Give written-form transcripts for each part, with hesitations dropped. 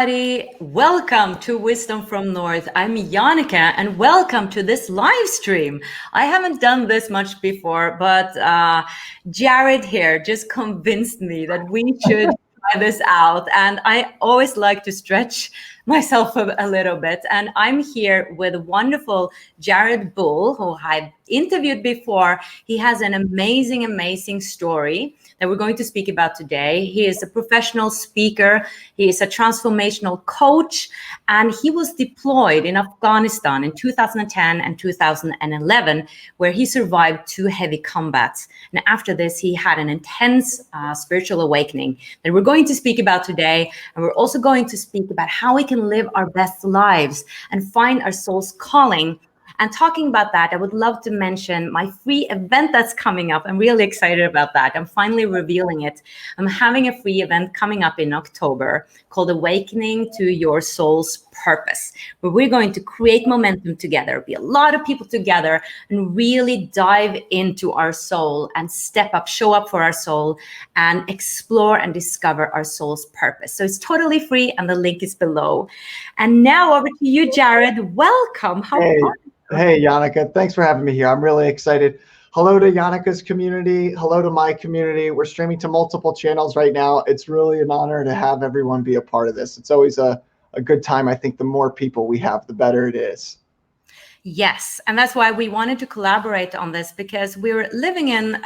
everybody. Welcome to Wisdom from North. I'm Jannica, and welcome to this live stream. I haven't done this much before, but Jared here just convinced me that we should try this out. And I always like to stretch myself a little bit. And I'm here with wonderful Jared Bull, who I've interviewed before. He has an amazing story that we're going to speak about today. He is a professional speaker. He is a transformational coach, and he was deployed in Afghanistan in 2010 and 2011, where he survived 2 heavy combats. And after this, he had an intense spiritual awakening that we're going to speak about today. And we're also going to speak about how we can live our best lives and find our soul's calling. And talking about that, I would love to mention my free event that's coming up. I'm really excited about that. I'm finally revealing it. I'm having a free event coming up in October called Awakening to Your Soul's Purpose, where we're going to create momentum together, be a lot of people together, and really dive into our soul and step up, show up for our soul, and explore and discover our soul's purpose. So it's totally free, and the link is below. And now over to you, Jared. Welcome. How are you? Hey, Jannica, thanks for having me here. I'm really excited. Hello to Janica's community. Hello to my community. We're streaming to multiple channels right now. It's really an honor to have everyone be a part of this. It's always a good time. I think the more people we have, the better it is. Yes, and that's why we wanted to collaborate on this, because we're living in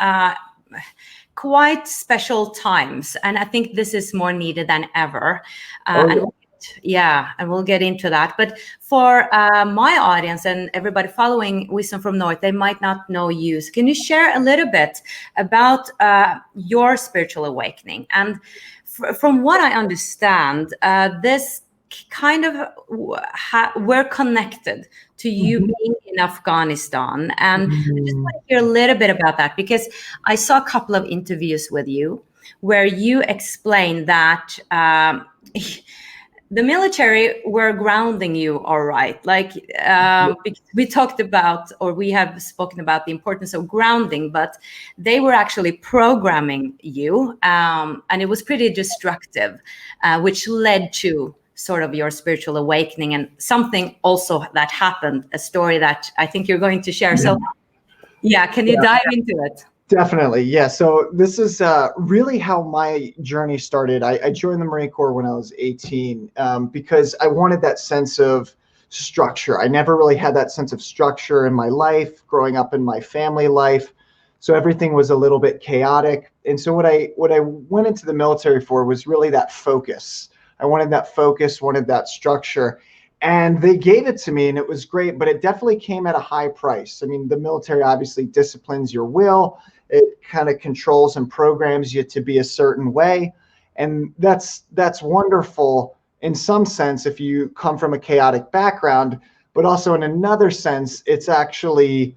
quite special times. And I think this is more needed than ever. And we'll get into that. But for my audience and everybody following Wisdom from North, they might not know you. So can you share a little bit about your spiritual awakening? And from what I understand, this kind of we're connected to you being in Afghanistan. And I just want to hear a little bit about that, because I saw a couple of interviews with you where you explained that the military were grounding you, all right. Like we talked about, or we have spoken about the importance of grounding, but they were actually programming you, and it was pretty destructive, which led to sort of your spiritual awakening, and something also that happened, a story that I think you're going to share. So can you dive into it? Definitely. Yeah. So this is really how my journey started. I joined the Marine Corps when I was 18 because I wanted that sense of structure. I never really had that sense of structure in my life, growing up in my family life. So everything was a little bit chaotic. And so what I went into the military for was really that focus. I wanted that focus, wanted that structure. And they gave it to me, and it was great, but it definitely came at a high price. I mean, the military obviously disciplines your will. It kind of controls and programs you to be a certain way. And that's wonderful in some sense if you come from a chaotic background, but also in another sense, it's actually,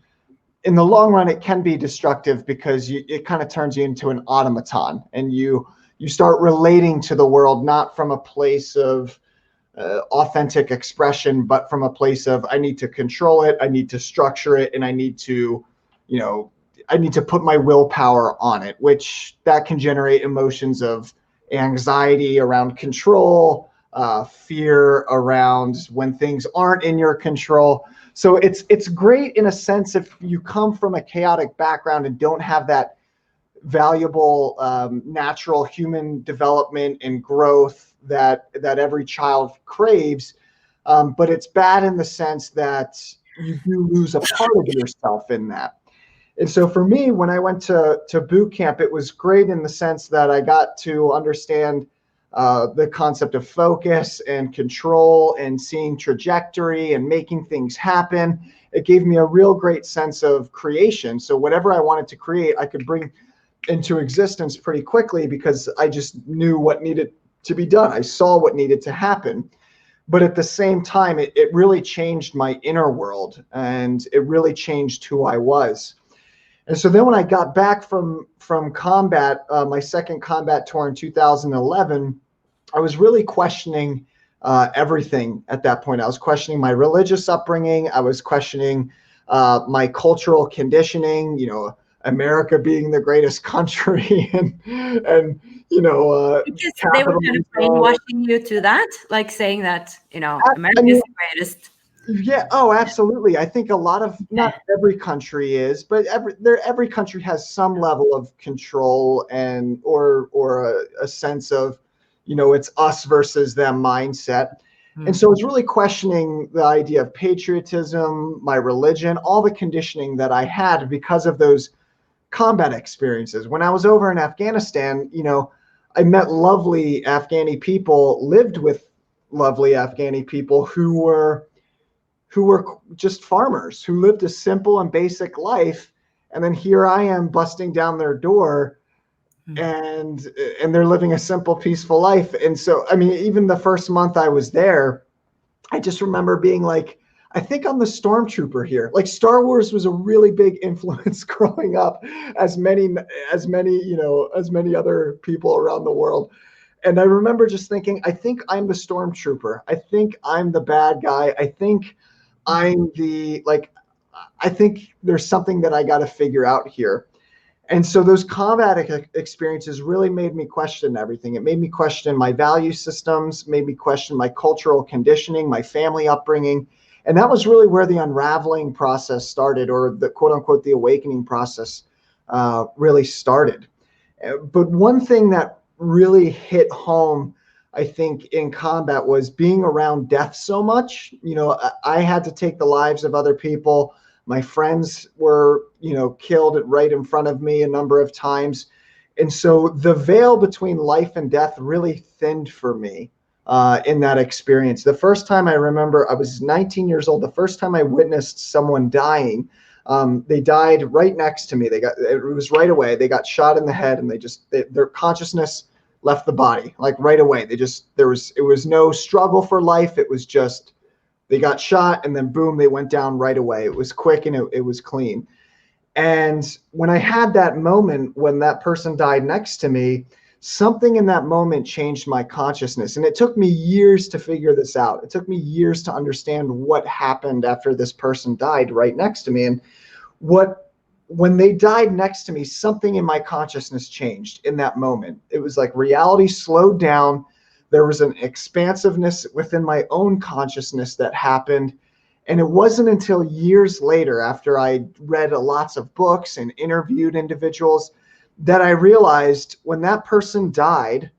in the long run, it can be destructive, because it kind of turns you into an automaton, and you start relating to the world not from a place of authentic expression, but from a place of, I need to control it, I need to structure it, and I need to put my willpower on it, which that can generate emotions of anxiety around control, fear around when things aren't in your control. So it's great in a sense if you come from a chaotic background and don't have that valuable natural human development and growth that every child craves, but it's bad in the sense that you do lose a part of yourself in that. And so for me, when I went to boot camp, it was great in the sense that I got to understand the concept of focus and control and seeing trajectory and making things happen. It gave me a real great sense of creation. So whatever I wanted to create, I could bring into existence pretty quickly, because I just knew what needed to be done. I saw what needed to happen. But at the same time, it really changed my inner world, and it really changed who I was. And so then when I got back from combat, my second combat tour in 2011, I was really questioning everything at that point. I was questioning my religious upbringing. I was questioning my cultural conditioning, America being the greatest country, and Because they were kind of capitalism. brainwashing you to that, like saying that, I America is mean, the greatest. yeah. Oh, absolutely. I think a lot of, not every country is, but every country has some level of control and or a sense of, it's us versus them mindset. And Mm. so it's really questioning the idea of patriotism, my religion, all the conditioning that I had because of those combat experiences. When I was over in Afghanistan, I met lovely Afghani people, lived with lovely Afghani people who were just farmers who lived a simple and basic life. And then here I am busting down their door, Mm. and they're living a simple, peaceful life. And so, I mean, even the first month I was there, I just remember being like, I think I'm the stormtrooper here. Like, Star Wars was a really big influence growing up, as many other people around the world. And I remember just thinking, I think I'm the stormtrooper. I think I'm the bad guy. I think I'm the, like, I think there's something that I got to figure out here. And so those combat experiences really made me question everything. It made me question my value systems, made me question my cultural conditioning, my family upbringing. And that was really where the unraveling process started, or the quote unquote, the awakening process really started. But one thing that really hit home, I think, in combat was being around death so much. I had to take the lives of other people. My friends were, killed right in front of me a number of times. And so the veil between life and death really thinned for me in that experience. The first time I remember, I was 19 years old. The first time I witnessed someone dying, they died right next to me. It was right away. They got shot in the head, and their consciousness left the body like right away. It was no struggle for life. It was just, they got shot, and then boom, they went down right away. It was quick, and it was clean. And when I had that moment, when that person died next to me, something in that moment changed my consciousness. And it took me years to figure this out. It took me years to understand what happened after this person died right next to me. And when they died next to me, something in my consciousness changed in that moment. It was like reality slowed down. There was an expansiveness within my own consciousness that happened. And it wasn't until years later, after I read lots of books and interviewed individuals, that I realized when that person died,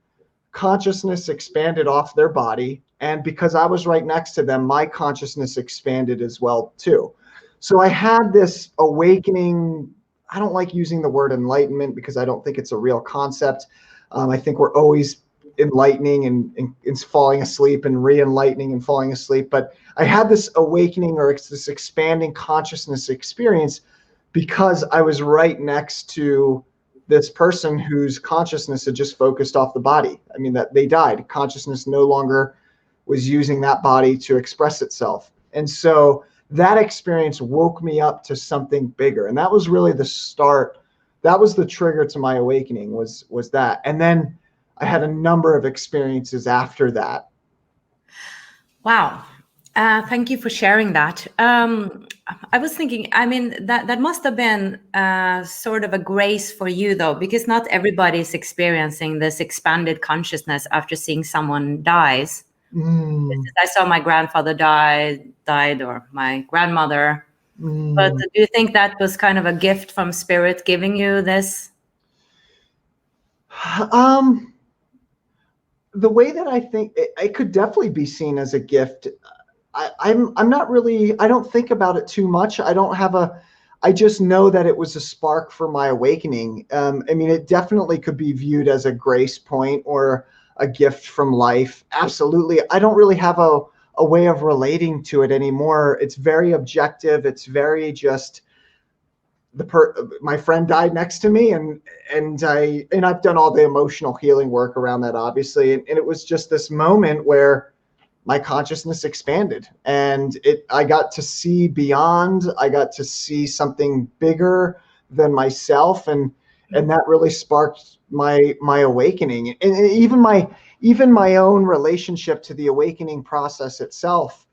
consciousness expanded off their body. And because I was right next to them, my consciousness expanded as well, too. So I had this awakening. I don't like using the word enlightenment because I don't think it's a real concept. I think we're always enlightening and falling asleep, and re-enlightening and falling asleep. But I had this awakening, or this expanding consciousness experience, because I was right next to this person whose consciousness had just focused off the body. I mean, that they died. Consciousness no longer was using that body to express itself. And so that experience woke me up to something bigger. And that was really the start. That was the trigger to my awakening, was that. And then I had a number of experiences after that. Wow. Thank you for sharing that. I was thinking, I mean, that must have been sort of a grace for you, though, because not everybody is experiencing this expanded consciousness after seeing someone dies. I saw my grandfather died, or my grandmother. But do you think that was kind of a gift from spirit giving you this? The way that I think it could definitely be seen as a gift. I'm not really, I don't think about it too much. I just know that it was a spark for my awakening. I mean, it definitely could be viewed as a grace point or a gift from life. Absolutely. I don't really have a way of relating to it anymore. It's very objective. It's very just my friend died next to me, and I've done all the emotional healing work around that, obviously. And it was just this moment where my consciousness expanded, and I got to see beyond. I got to see something bigger than myself, and that really sparked my awakening. And even my own relationship to the awakening process itself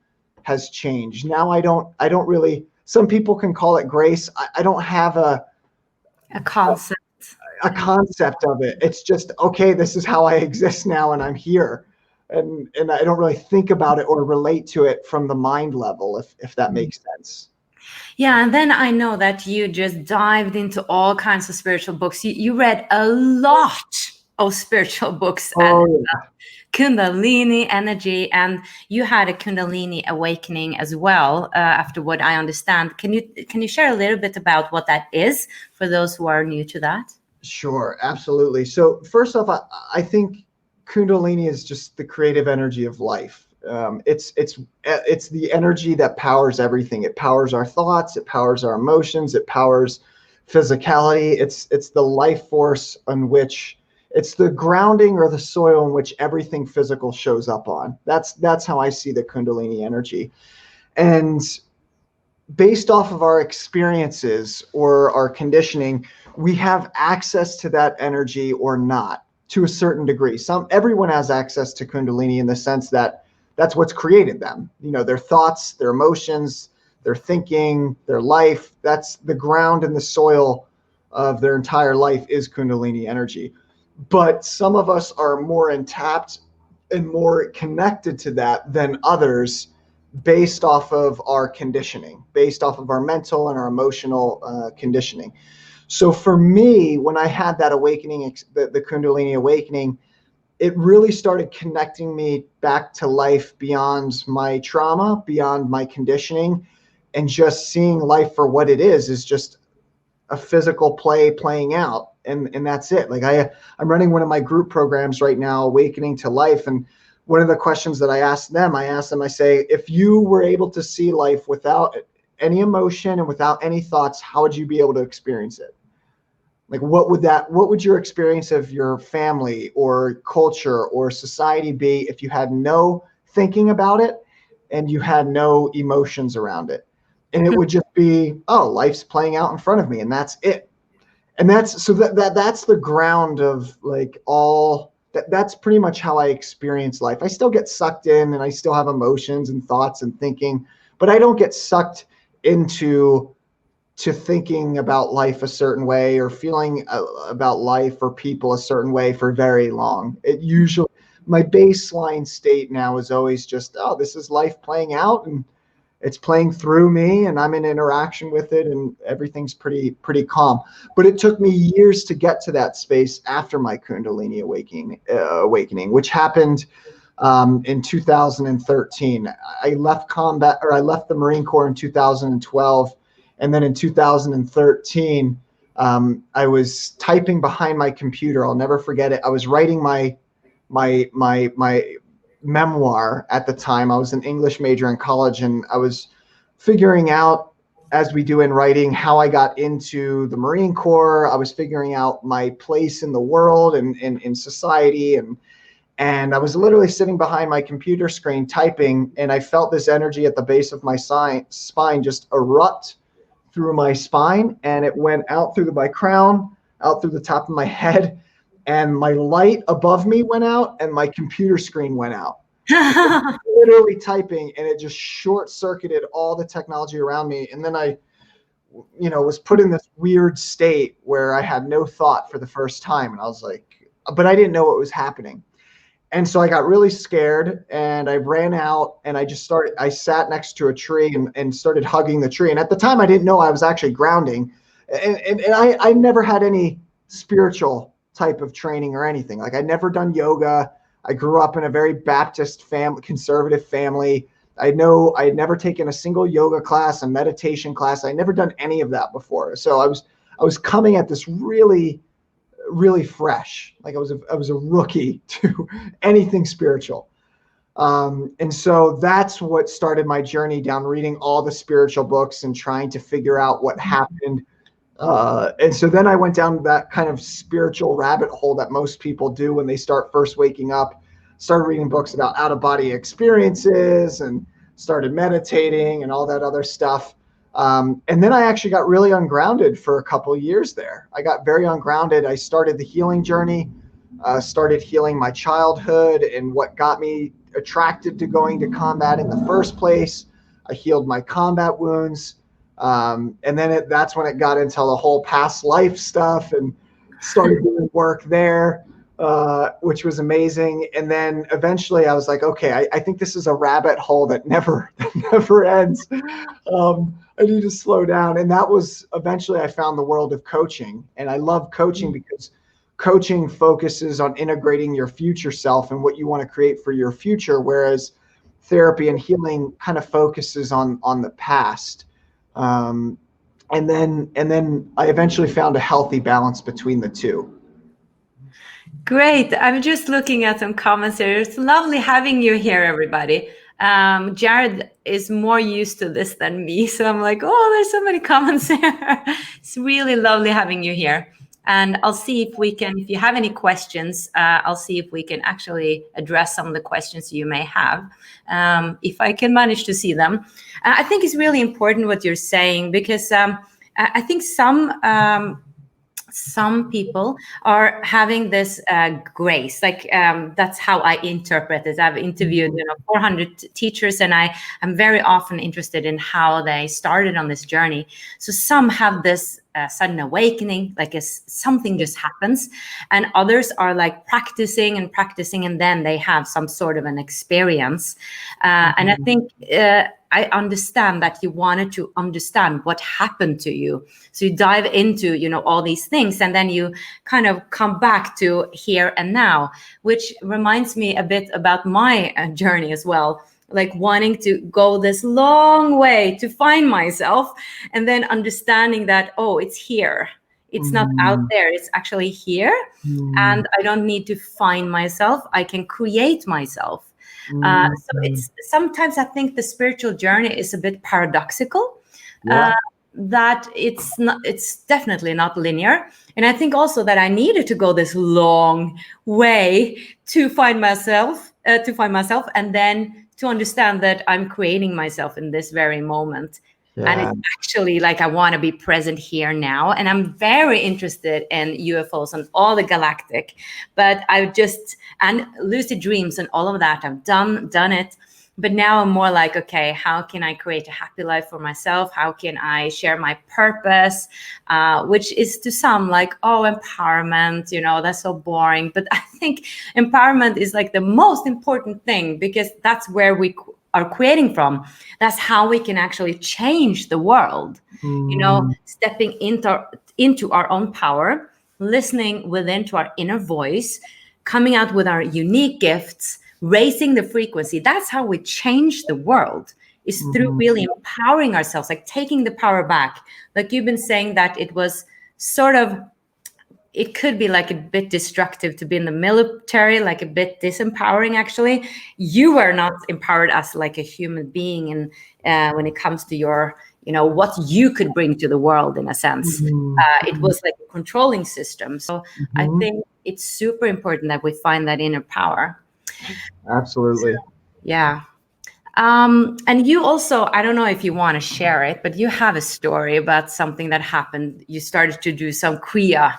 has changed. Now I don't really, some people can call it grace. I don't have A concept. a concept of it. It's just, okay, this is how I exist now and I'm here. And I don't really think about it or relate to it from the mind level, if that makes sense. Yeah, and then I know that you just dived into all kinds of spiritual books. You read a lot of spiritual books and Oh yeah. kundalini energy, and you had a kundalini awakening as well, after what I understand. Can you share a little bit about what that is for those who are new to that? Sure, absolutely. So first off, I think Kundalini is just the creative energy of life. It's the energy that powers everything. It powers our thoughts. It powers our emotions. It powers physicality. It's the life force on which it's the grounding or the soil in which everything physical shows up on. That's how I see the Kundalini energy. And based off of our experiences or our conditioning, we have access to that energy or not to a certain degree. Everyone has access to Kundalini in the sense that that's what's created them. Their thoughts, their emotions, their thinking, their life. That's the ground and the soil of their entire life is Kundalini energy. But some of us are more untapped and more connected to that than others, based off of our conditioning, based off of our mental and our emotional conditioning. So for me, when I had that awakening, the Kundalini awakening, it really started connecting me back to life beyond my trauma, beyond my conditioning, and just seeing life for what it is just a physical play playing out. And that's it. Like I'm running one of my group programs right now, Awakening to Life. And one of the questions that I ask them, I say, if you were able to see life without any emotion and without any thoughts, how would you be able to experience it? Like, what would your experience of your family or culture or society be if you had no thinking about it and you had no emotions around it? And it would just be, oh, life's playing out in front of me, and that's it. And that's the ground of like all that. That's pretty much how I experience life. I still get sucked in and I still have emotions and thoughts and thinking, but I don't get sucked into thinking about life a certain way or feeling about life or people a certain way for very long. It usually, my baseline state now is always just, oh, this is life playing out and it's playing through me and I'm in interaction with it and everything's pretty calm. But it took me years to get to that space after my Kundalini awakening, which happened in 2013. I left the Marine Corps in 2012. And then in 2013, I was typing behind my computer. I'll never forget it. I was writing my memoir at the time. I was an English major in college, and I was figuring out, as we do in writing, how I got into the Marine Corps. I was figuring out my place in the world and in society, and I was literally sitting behind my computer screen typing, and I felt this energy at the base of my spine just erupt through my spine, and it went out through my crown, out through the top of my head, and my light above me went out and my computer screen went out. Literally typing, and it just short circuited all the technology around me. And then I was put in this weird state where I had no thought for the first time, and I was like, but I didn't know what was happening. And so I got really scared and I ran out and I sat next to a tree and started hugging the tree. And at the time I didn't know I was actually grounding. And I never had any spiritual type of training or anything. Like, I'd never done yoga. I grew up in a very Baptist conservative family. I had never taken a single yoga class, a meditation class. I'd never done any of that before. So I was coming at this really fresh. Like, I was a rookie to anything spiritual. And so that's what started my journey down reading all the spiritual books and trying to figure out what happened. And so then I went down that kind of spiritual rabbit hole that most people do when they start first waking up, started reading books about out-of-body experiences and started meditating and all that other stuff. And then I actually got really ungrounded for a couple of years there. I got very ungrounded. I started the healing journey, started healing my childhood and what got me attracted to going to combat in the first place. I healed my combat wounds. And then that's when it got into the whole past life stuff. And started doing work there, which was amazing. And then eventually I was like, okay, I think this is a rabbit hole that never never ends. I need to slow down. And that was eventually I found the world of coaching. And I love coaching because coaching focuses on integrating your future self and what you want to create for your future, whereas therapy and healing kind of focuses on the past. And then I eventually found a healthy balance between the two. Great. I'm just looking at some comments here. It's lovely having you here, everybody. Jared is more used to this than me, so I'm like, oh, there's so many comments here. It's really lovely having you here. And I'll see if we can, if you have any questions, I'll see if we can actually address some of the questions you may have, if I can manage to see them. I think it's really important what you're saying, because I think some people are having this grace, like that's how I interpret it. I've interviewed 400 teachers, and I'm very often interested in how they started on this journey. So some have this sudden awakening, like something just happens, and others are like practicing, and then they have some sort of an experience. And I think I understand that you wanted to understand what happened to you. So you dive into, all these things, and then you kind of come back to here and now, which reminds me a bit about my journey as well. Like wanting to go this long way to find myself, and then understanding that, oh, it's here. It's not out there. It's actually here. And I don't need to find myself. I can create myself. So it's sometimes I think the spiritual journey is a bit paradoxical, that it's definitely not linear. And I think also that I needed to go this long way to find myself, and then to understand that I'm creating myself in this very moment. And it's actually like I want to be present here now. And I'm very interested in UFOs and all the galactic, but and lucid dreams and all of that, I've done it. But now I'm more like, okay, how can I create a happy life for myself? How can I share my purpose? Which is to some like, oh, empowerment, that's so boring. But I think empowerment is like the most important thing, because that's where we are creating from. That's how we can actually change the world, stepping into our own power, listening within to our inner voice, coming out with our unique gifts, raising the frequency. That's how we change the world, is through really empowering ourselves, like taking the power back. Like you've been saying that it was sort of, it could be like a bit destructive to be in the military, like a bit disempowering. Actually, you were not empowered as like a human being, and when it comes to your, what you could bring to the world, in a sense, it was like a controlling system. So I think it's super important that we find that inner power. Absolutely. So, yeah. And you also, I don't know if you want to share it, but you have a story about something that happened. You started to do some Kriya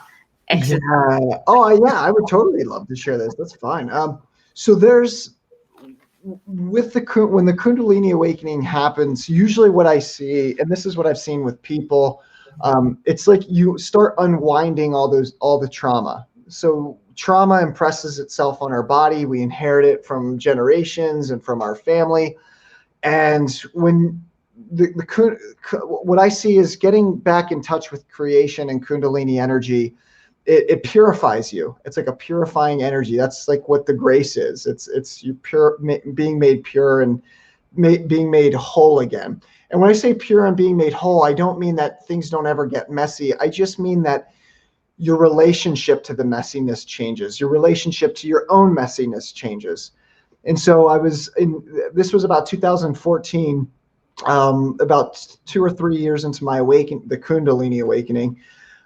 exercise. Yeah. Oh, yeah. I would totally love to share this. That's fine. So there's, when the Kundalini awakening happens, usually what I see, and this is what I've seen with people, it's like you start unwinding all the trauma. So trauma impresses itself on our body. We inherit it from generations and from our family. And when what I see is getting back in touch with creation and Kundalini energy, it purifies you. It's like a purifying energy. That's like what the grace is. It's you being made pure and being made whole again. And when I say pure and being made whole, I don't mean that things don't ever get messy. I just mean that your relationship to the messiness changes. Your relationship to your own messiness changes. And so this was about 2014, about 2 or 3 years into my the Kundalini awakening.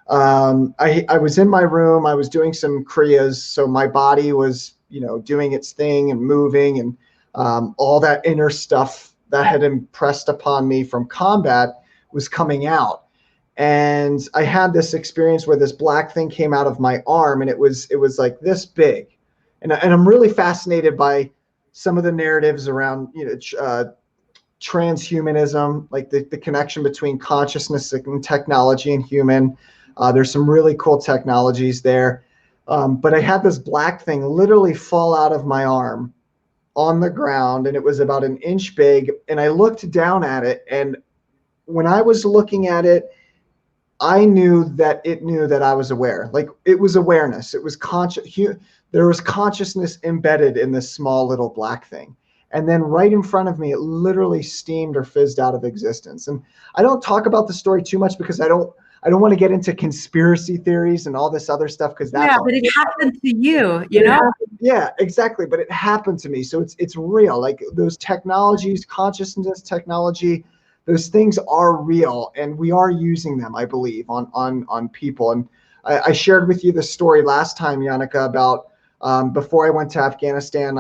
I was in my room, I was doing some Kriyas. So my body was, doing its thing and moving, and all that inner stuff that had impressed upon me from combat was coming out. And I had this experience where this black thing came out of my arm, and it was like this big. And I'm really fascinated by some of the narratives around, transhumanism, like the connection between consciousness and technology and human. There's some really cool technologies there. But I had this black thing literally fall out of my arm on the ground, and it was about an inch big. And I looked down at it, and when I was looking at it, I knew that it knew that I was aware. Like, it was awareness. It was conscious. There was consciousness embedded in this small little black thing. And then right in front of me, it literally steamed or fizzed out of existence. And I don't talk about the story too much because I don't want to get into conspiracy theories and all this other stuff, because that's but it happened to you, Yeah, exactly. But it happened to me. So it's real. Like, those technologies, consciousness technology, those things are real, and we are using them, I believe, on people. And I shared with you the story last time, Yannicka, about before I went to Afghanistan,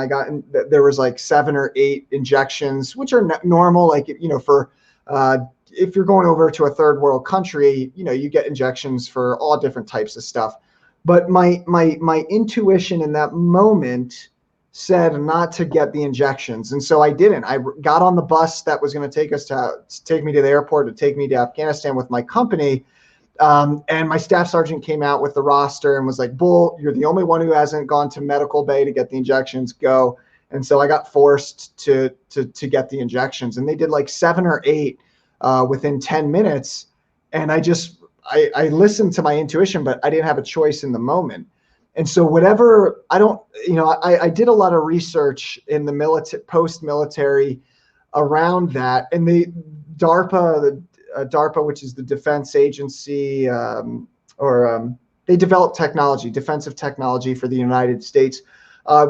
there was like 7 or 8 injections, which are normal. Like, for if you're going over to a third world country, you get injections for all different types of stuff. But my intuition in that moment said not to get the injections. And so I didn't. I got on the bus that was going to take me to the airport to take me to Afghanistan with my company. And my staff sergeant came out with the roster and was like, "Bull, you're the only one who hasn't gone to medical bay to get the injections. Go." And so I got forced to get the injections, and they did like 7 or 8 within 10 minutes. And I listened to my intuition, but I didn't have a choice in the moment. And so I did a lot of research in the military, post-military, around that. And DARPA, which is the defense agency, they develop technology, defensive technology for the United States.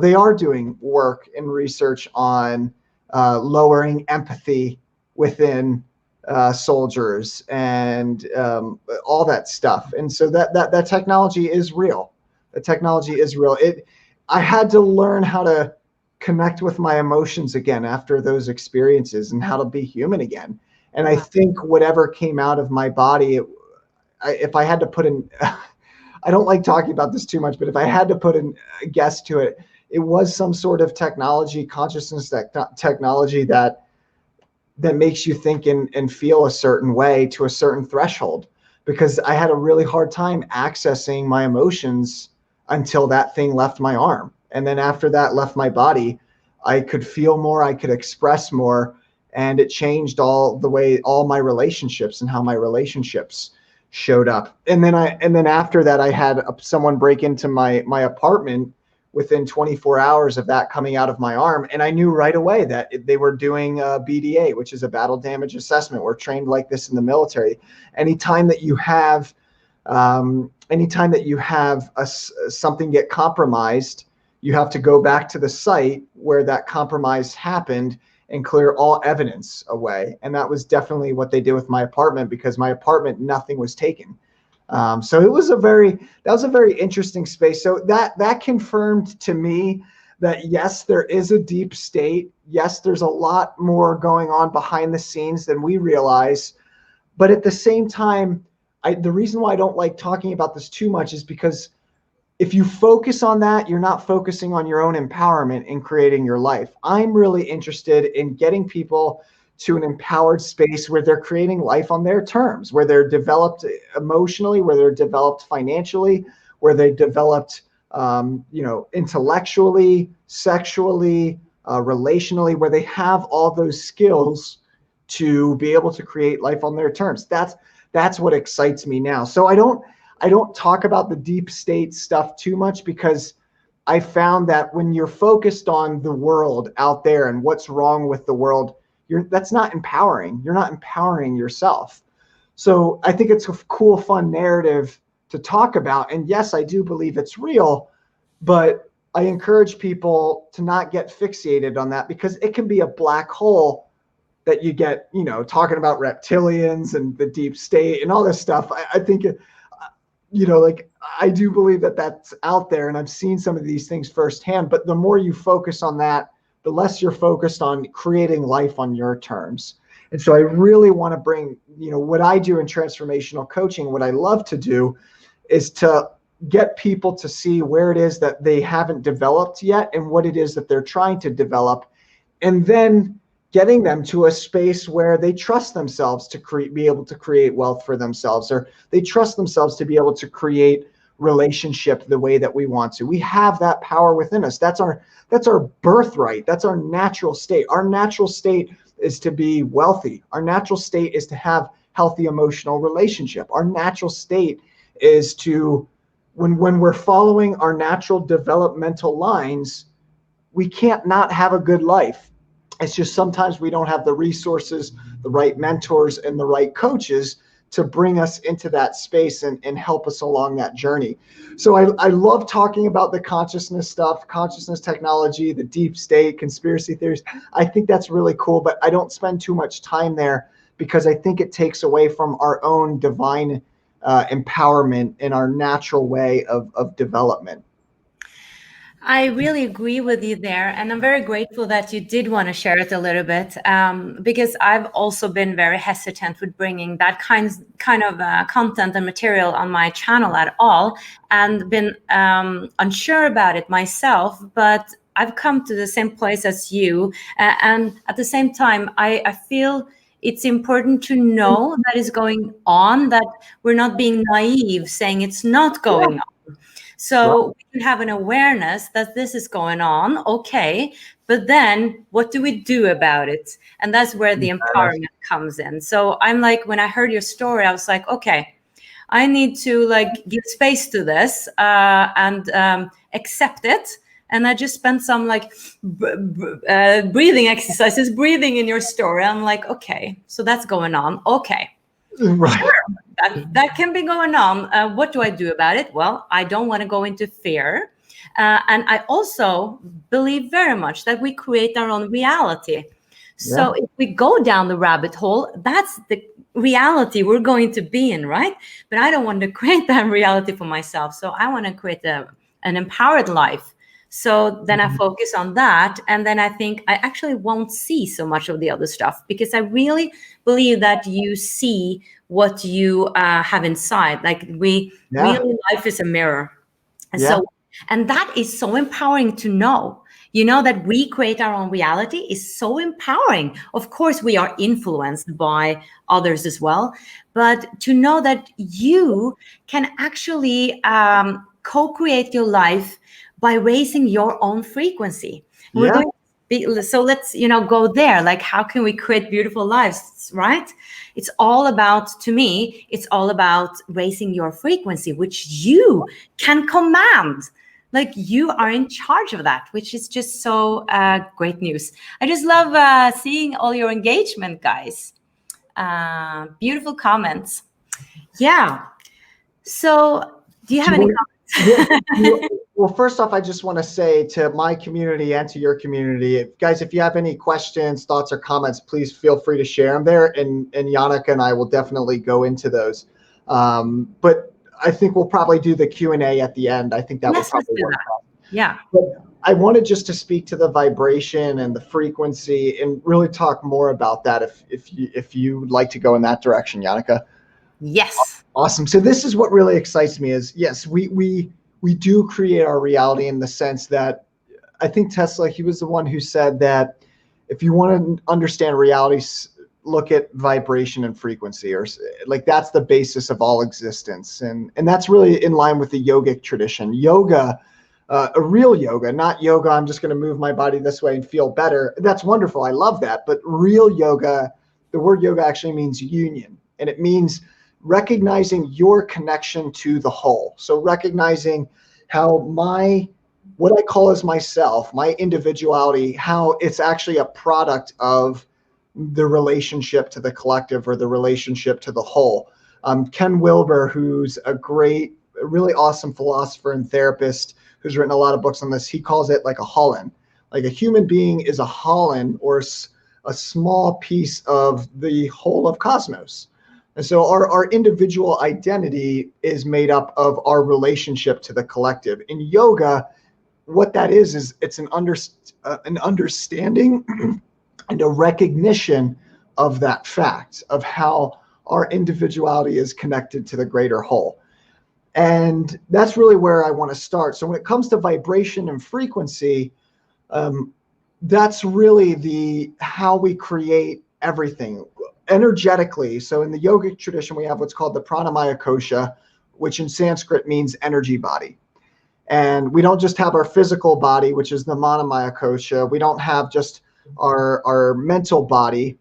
They are doing work and research on lowering empathy within soldiers and all that stuff. And so that technology is real. The technology is real. I had to learn how to connect with my emotions again after those experiences, and how to be human again. And I think whatever came out of my body, if I had to put in, I don't like talking about this too much, but if I had to put in a guess to it, it was some sort of technology, consciousness technology that makes you think and feel a certain way to a certain threshold. Because I had a really hard time accessing my emotions until that thing left my arm. And then after that left my body, I could feel more, I could express more, and it changed all my relationships and how my relationships showed up. And then after that, I had someone break into my apartment within 24 hours of that coming out of my arm. And I knew right away that they were doing BDA, which is a battle damage assessment. We're trained like this in the military. Anytime that you have something get compromised, you have to go back to the site where that compromise happened and clear all evidence away. And that was definitely what they did with my apartment, because my apartment, nothing was taken. So that was a very interesting space. So that confirmed to me that yes, there is a deep state. Yes, there's a lot more going on behind the scenes than we realize. But at the same time, the reason why I don't like talking about this too much is because if you focus on that, you're not focusing on your own empowerment in creating your life. I'm really interested in getting people to an empowered space where they're creating life on their terms, where they're developed emotionally, where they're developed financially, where they developed, intellectually, sexually, relationally, where they have all those skills to be able to create life on their terms. That's what excites me now. So I don't talk about the deep state stuff too much, because I found that when you're focused on the world out there and what's wrong with the world, that's not empowering. You're not empowering yourself. So I think it's a cool, fun narrative to talk about. And yes, I do believe it's real, but I encourage people to not get fixated on that, because it can be a black hole that you get, talking about reptilians and the deep state and all this stuff. I think, I do believe that that's out there, and I've seen some of these things firsthand. But the more you focus on that, the less you're focused on creating life on your terms. And so I really want to bring, what I do in transformational coaching, what I love to do is to get people to see where it is that they haven't developed yet and what it is that they're trying to develop. And then getting them to a space where they trust themselves to be able to create wealth for themselves, or they trust themselves to be able to create relationship the way that we want to. We have that power within us. That's our birthright. That's our natural state. Our natural state is to be wealthy. Our natural state is to have healthy emotional relationship. Our natural state is to, when we're following our natural developmental lines, we can't not have a good life. It's just sometimes we don't have the resources, the right mentors, and the right coaches to bring us into that space and help us along that journey. So I love talking about the consciousness stuff, consciousness technology, the deep state, conspiracy theories. I think that's really cool, but I don't spend too much time there because I think it takes away from our own divine empowerment in our natural way of development. I really agree with you there. And I'm very grateful that you did want to share it a little bit, because I've also been very hesitant with bringing that kind of content and material on my channel at all, and been unsure about it myself. But I've come to the same place as you. And at the same time, I feel it's important to know that is going on, that we're not being naive saying it's not going on. So we can have an awareness that this is going on, okay, but then what do we do about it? And that's where the empowerment comes in. So I'm like, when I heard your story, I was like, okay, I need to like give space to this and accept it. And I just spent some like breathing exercises, breathing in your story. I'm like, okay, so that's going on. Okay. Right. Sure, that can be going on. What do I do about it? Well, I don't want to go into fear. And I also believe very much that we create our own reality. So if we go down the rabbit hole, that's the reality we're going to be in, right? But I don't want to create that reality for myself. So I want to create an empowered life. So then I focus on that. And then I think I actually won't see so much of the other stuff, because I really believe that you see what you have inside. Like really, life is a mirror. And so, and that is so empowering to know. You know, that we create our own reality is so empowering. Of course, we are influenced by others as well. But to know that you can actually co-create your life by raising your own frequency. We're going to be, so let's, go there. Like, how can we create beautiful lives, right? It's all about, to me, it's all about raising your frequency, which you can command. Like, you are in charge of that, which is just so great news. I just love seeing all your engagement, guys. Beautiful comments. Yeah. So do you have any comments? Well, first off, I just want to say to my community and to your community, guys, if you have any questions, thoughts, or comments, please feel free to share them there. And Janneke and I will definitely go into those. But I think we'll probably do the Q&A at the end. I think that will probably work out. Yeah. But I wanted just to speak to the vibration and the frequency and really talk more about that if you would like to go in that direction, Janneke. Yes. Awesome. So this is what really excites me is, yes, we do create our reality in the sense that I think Tesla, he was the one who said that if you want to understand reality, look at vibration and frequency, or like that's the basis of all existence. And that's really in line with the yogic tradition. Yoga, a real yoga, not yoga, I'm just going to move my body this way and feel better. That's wonderful. I love that. But real yoga, the word yoga actually means union, and it means recognizing your connection to the whole. So recognizing how what I call as myself, my individuality, how it's actually a product of the relationship to the collective or the relationship to the whole. Ken Wilber, who's a really awesome philosopher and therapist who's written a lot of books on this, he calls it like a Holland. Like a human being is a Holland, or a small piece of the whole of cosmos. And so our individual identity is made up of our relationship to the collective. In yoga, what that is it's an understanding and a recognition of that fact of how our individuality is connected to the greater whole. And that's really where I want to start. So when it comes to vibration and frequency, that's really how we create everything energetically. So in the yogic tradition, we have what's called the pranamaya kosha, which in Sanskrit means energy body. And we don't just have our physical body, which is the manamaya kosha. We don't have just our mental body.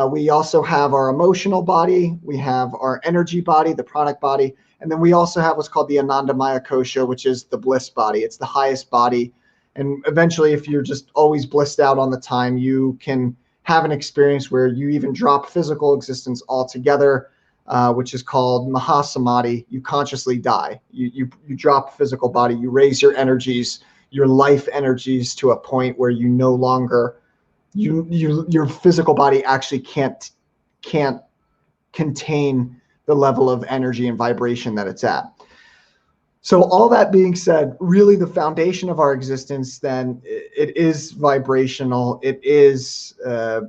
We also have our emotional body. We have our energy body, the pranic body. And then we also have what's called the anandamaya kosha, which is the bliss body. It's the highest body. And eventually, if you're just always blissed out on the time, you can have an experience where you even drop physical existence altogether, which is called mahasamadhi. You consciously die. You drop physical body. You raise your energies, your life energies, to a point where you no longer your physical body actually can't contain the level of energy and vibration that it's at. So all that being said, really the foundation of our existence, then, it is vibrational. It is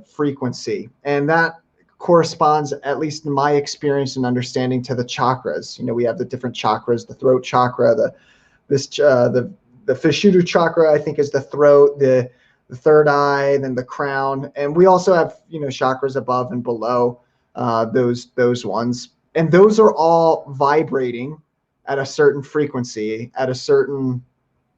frequency. And that corresponds, at least in my experience and understanding, to the chakras. We have the different chakras, the throat chakra, the Vishuddha chakra, I think, is the throat, the third eye, then the crown. And we also have, chakras above and below those ones. And those are all vibrating at a certain frequency, at a certain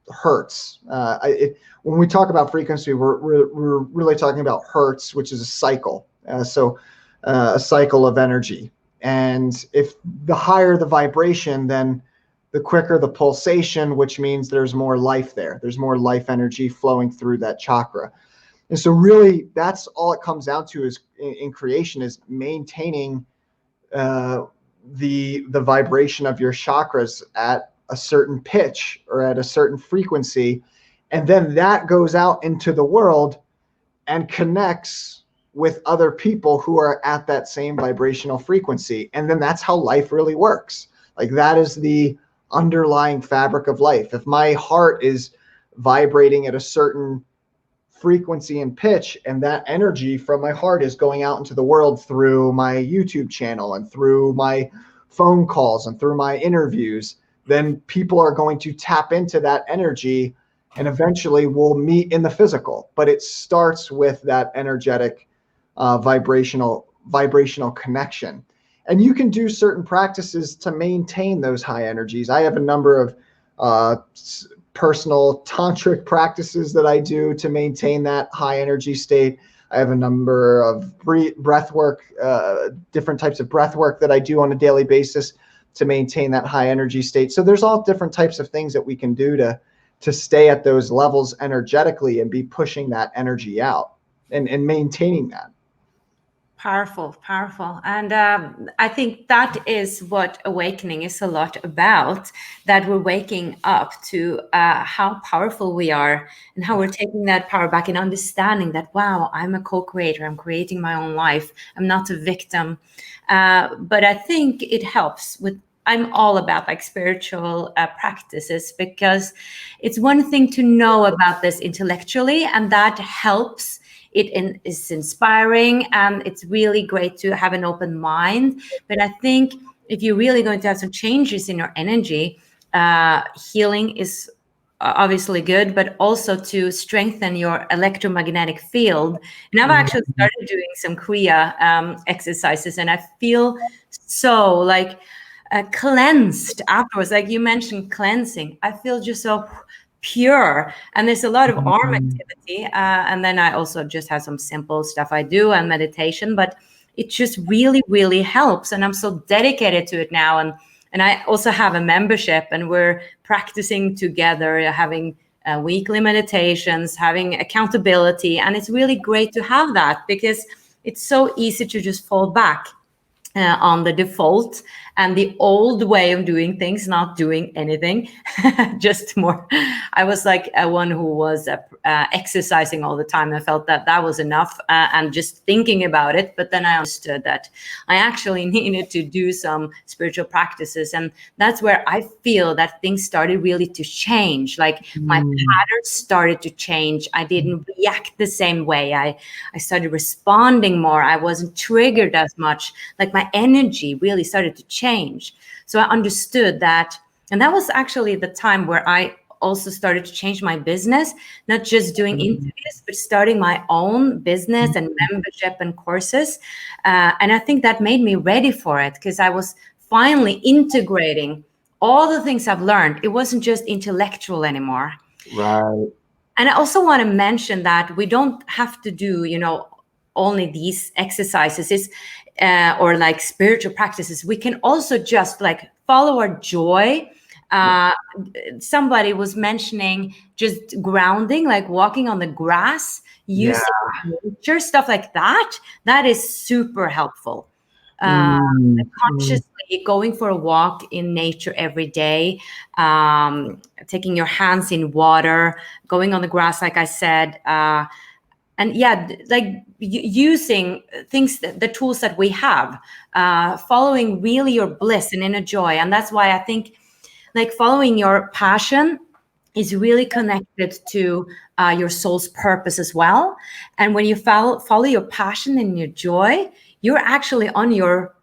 hertz. When we talk about frequency, we're really talking about hertz, which is a cycle. So a cycle of energy. And if the higher the vibration, then the quicker the pulsation, which means there's more life there. There's more life energy flowing through that chakra. And so really, that's all it comes down to, is in creation, is maintaining the vibration of your chakras at a certain pitch or at a certain frequency. And then that goes out into the world and connects with other people who are at that same vibrational frequency. And then that's how life really works. Like, that is the underlying fabric of life. If my heart is vibrating at a certain frequency and pitch, and that energy from my heart is going out into the world through my YouTube channel and through my phone calls and through my interviews, then people are going to tap into that energy, and eventually we'll meet in the physical. But it starts with that energetic vibrational connection. And you can do certain practices to maintain those high energies. I have a number of personal tantric practices that I do to maintain that high energy state. I have a number of breath work, different types of breath work that I do on a daily basis to maintain that high energy state. So there's all different types of things that we can do to stay at those levels energetically and be pushing that energy out and maintaining that. Powerful. And I think that is what awakening is a lot about, that we're waking up to how powerful we are and how we're taking that power back and understanding that, wow, I'm a co-creator. I'm creating my own life. I'm not a victim. But I think it helps with, I'm all about like spiritual practices, because it's one thing to know about this intellectually, and that helps. It is inspiring, and it's really great to have an open mind. But I think if you're really going to have some changes in your energy, healing is obviously good, but also to strengthen your electromagnetic field. And I've actually started doing some Kriya exercises, and I feel so like cleansed afterwards. Like you mentioned cleansing, I feel just so pure. And there's a lot of arm activity, and then I also just have some simple stuff I do and meditation, but it just really helps, and I'm so dedicated to it now. And I also have a membership, and we're practicing together, having weekly meditations, having accountability, and it's really great to have that, because it's so easy to just fall back on the default and the old way of doing things, not doing anything, just more. I was like one who was exercising all the time. I felt that that was enough, and just thinking about it. But then I understood that I actually needed to do some spiritual practices. And that's where I feel that things started really to change. Like my patterns started to change. I didn't react the same way. I started responding more. I wasn't triggered as much. Like my energy really started to change. So I understood that. And that was actually the time where I also started to change my business, not just doing interviews, but starting my own business and membership and courses. And I think that made me ready for it, because I was finally integrating all the things I've learned. It wasn't just intellectual anymore. Right. And I also want to mention that we don't have to do, only these exercises or like spiritual practices. We can also just like follow our joy. Somebody was mentioning just grounding, like walking on the grass, using nature, stuff like that. That is super helpful. Consciously going for a walk in nature every day, taking your hands in water, going on the grass, like I said, and like using things, the tools that we have, following really your bliss and inner joy. And that's why I think like following your passion is really connected to your soul's purpose as well. And when you follow your passion and your joy, you're actually on your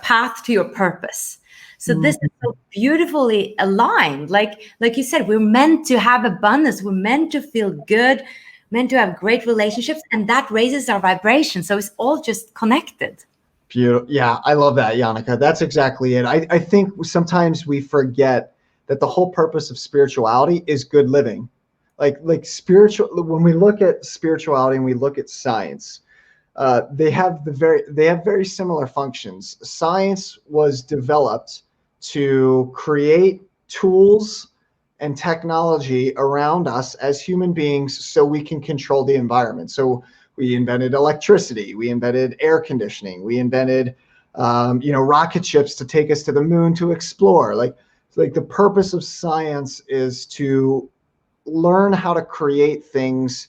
path to your purpose. So this is so beautifully aligned. Like you said, we're meant to have abundance. We're meant to feel good, meant to have great relationships, and that raises our vibration. So it's all just connected. Beautiful. Yeah, I love that, Yannicka. That's exactly it. I think sometimes we forget that the whole purpose of spirituality is good living. Like spiritual, when we look at spirituality and we look at science, they have very similar functions. Science was developed to create tools and technology around us as human beings so we can control the environment. So we invented electricity, we invented air conditioning, we invented rocket ships to take us to the moon to explore. Like the purpose of science is to learn how to create things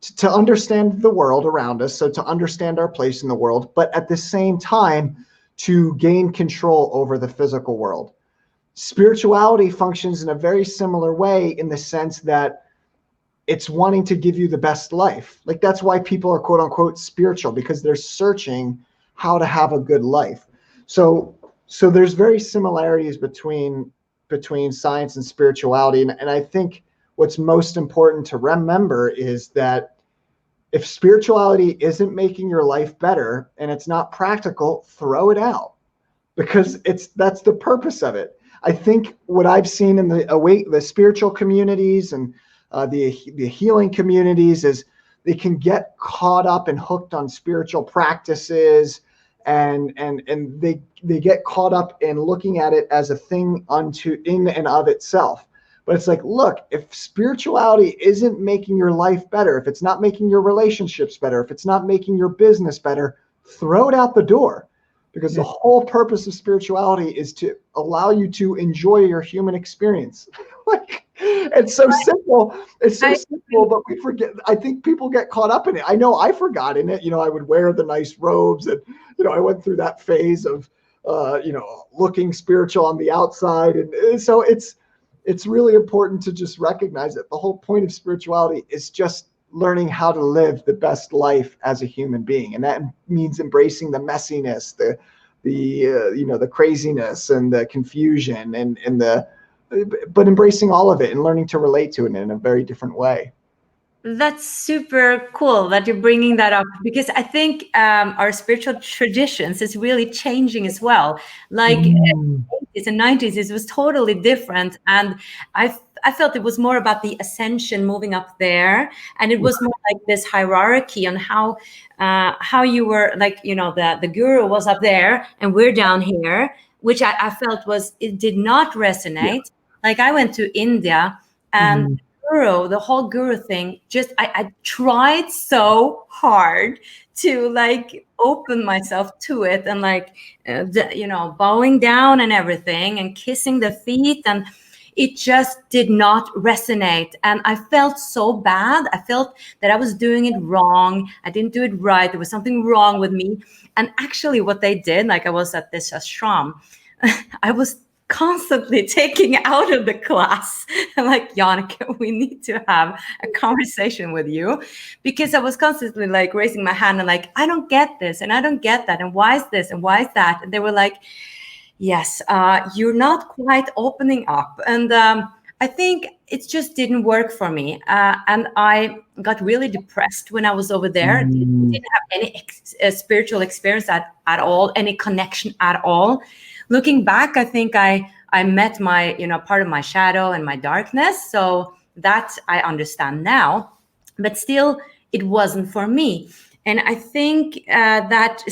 to understand the world around us, so to understand our place in the world, but at the same time to gain control over the physical world. Spirituality functions in a very similar way, in the sense that it's wanting to give you the best life. Like that's why people are quote unquote spiritual, because they're searching how to have a good life. So there's very similarities between science and spirituality. And I think what's most important to remember is that if spirituality isn't making your life better and it's not practical, throw it out, because that's the purpose of it. I think what I've seen in the spiritual communities and the healing communities is they can get caught up and hooked on spiritual practices, and they get caught up in looking at it as a thing in and of itself. But it's like, look, if spirituality isn't making your life better, if it's not making your relationships better, if it's not making your business better, throw it out the door. Because the whole purpose of spirituality is to allow you to enjoy your human experience. Like, it's so simple. It's so simple, but we forget. I think people get caught up in it. I know I forgot in it. I would wear the nice robes, and I went through that phase of looking spiritual on the outside. And so it's really important to just recognize that the whole point of spirituality is just learning how to live the best life as a human being. And that means embracing the messiness, the craziness and the confusion but embracing all of it and learning to relate to it in a very different way. That's super cool that you're bringing that up, because I think our spiritual traditions is really changing as well. Like in the 80s and 90s, it was totally different. And I felt it was more about the ascension, moving up there. And it was more like this hierarchy on how you were, like, the guru was up there and we're down here, which I felt it did not resonate. Yeah. Like I went to India and the whole guru thing, just I tried so hard to like open myself to it, and like bowing down and everything and kissing the feet, and it just did not resonate. And I felt so bad. I felt that I was doing it wrong. I didn't do it right. There was something wrong with me. And actually what they did, like I was at this ashram, I was constantly taking out of the class. I'm like, Yannicka, we need to have a conversation with you, because I was constantly like raising my hand and like, I don't get this and I don't get that, and why is this and why is that? And they were like, yes, you're not quite opening up. And I think it just didn't work for me. And I got really depressed when I was over there. Didn't have any spiritual experience at all, any connection at all. Looking back, I think I met my, part of my shadow and my darkness. So that I understand now, but still it wasn't for me. And I think that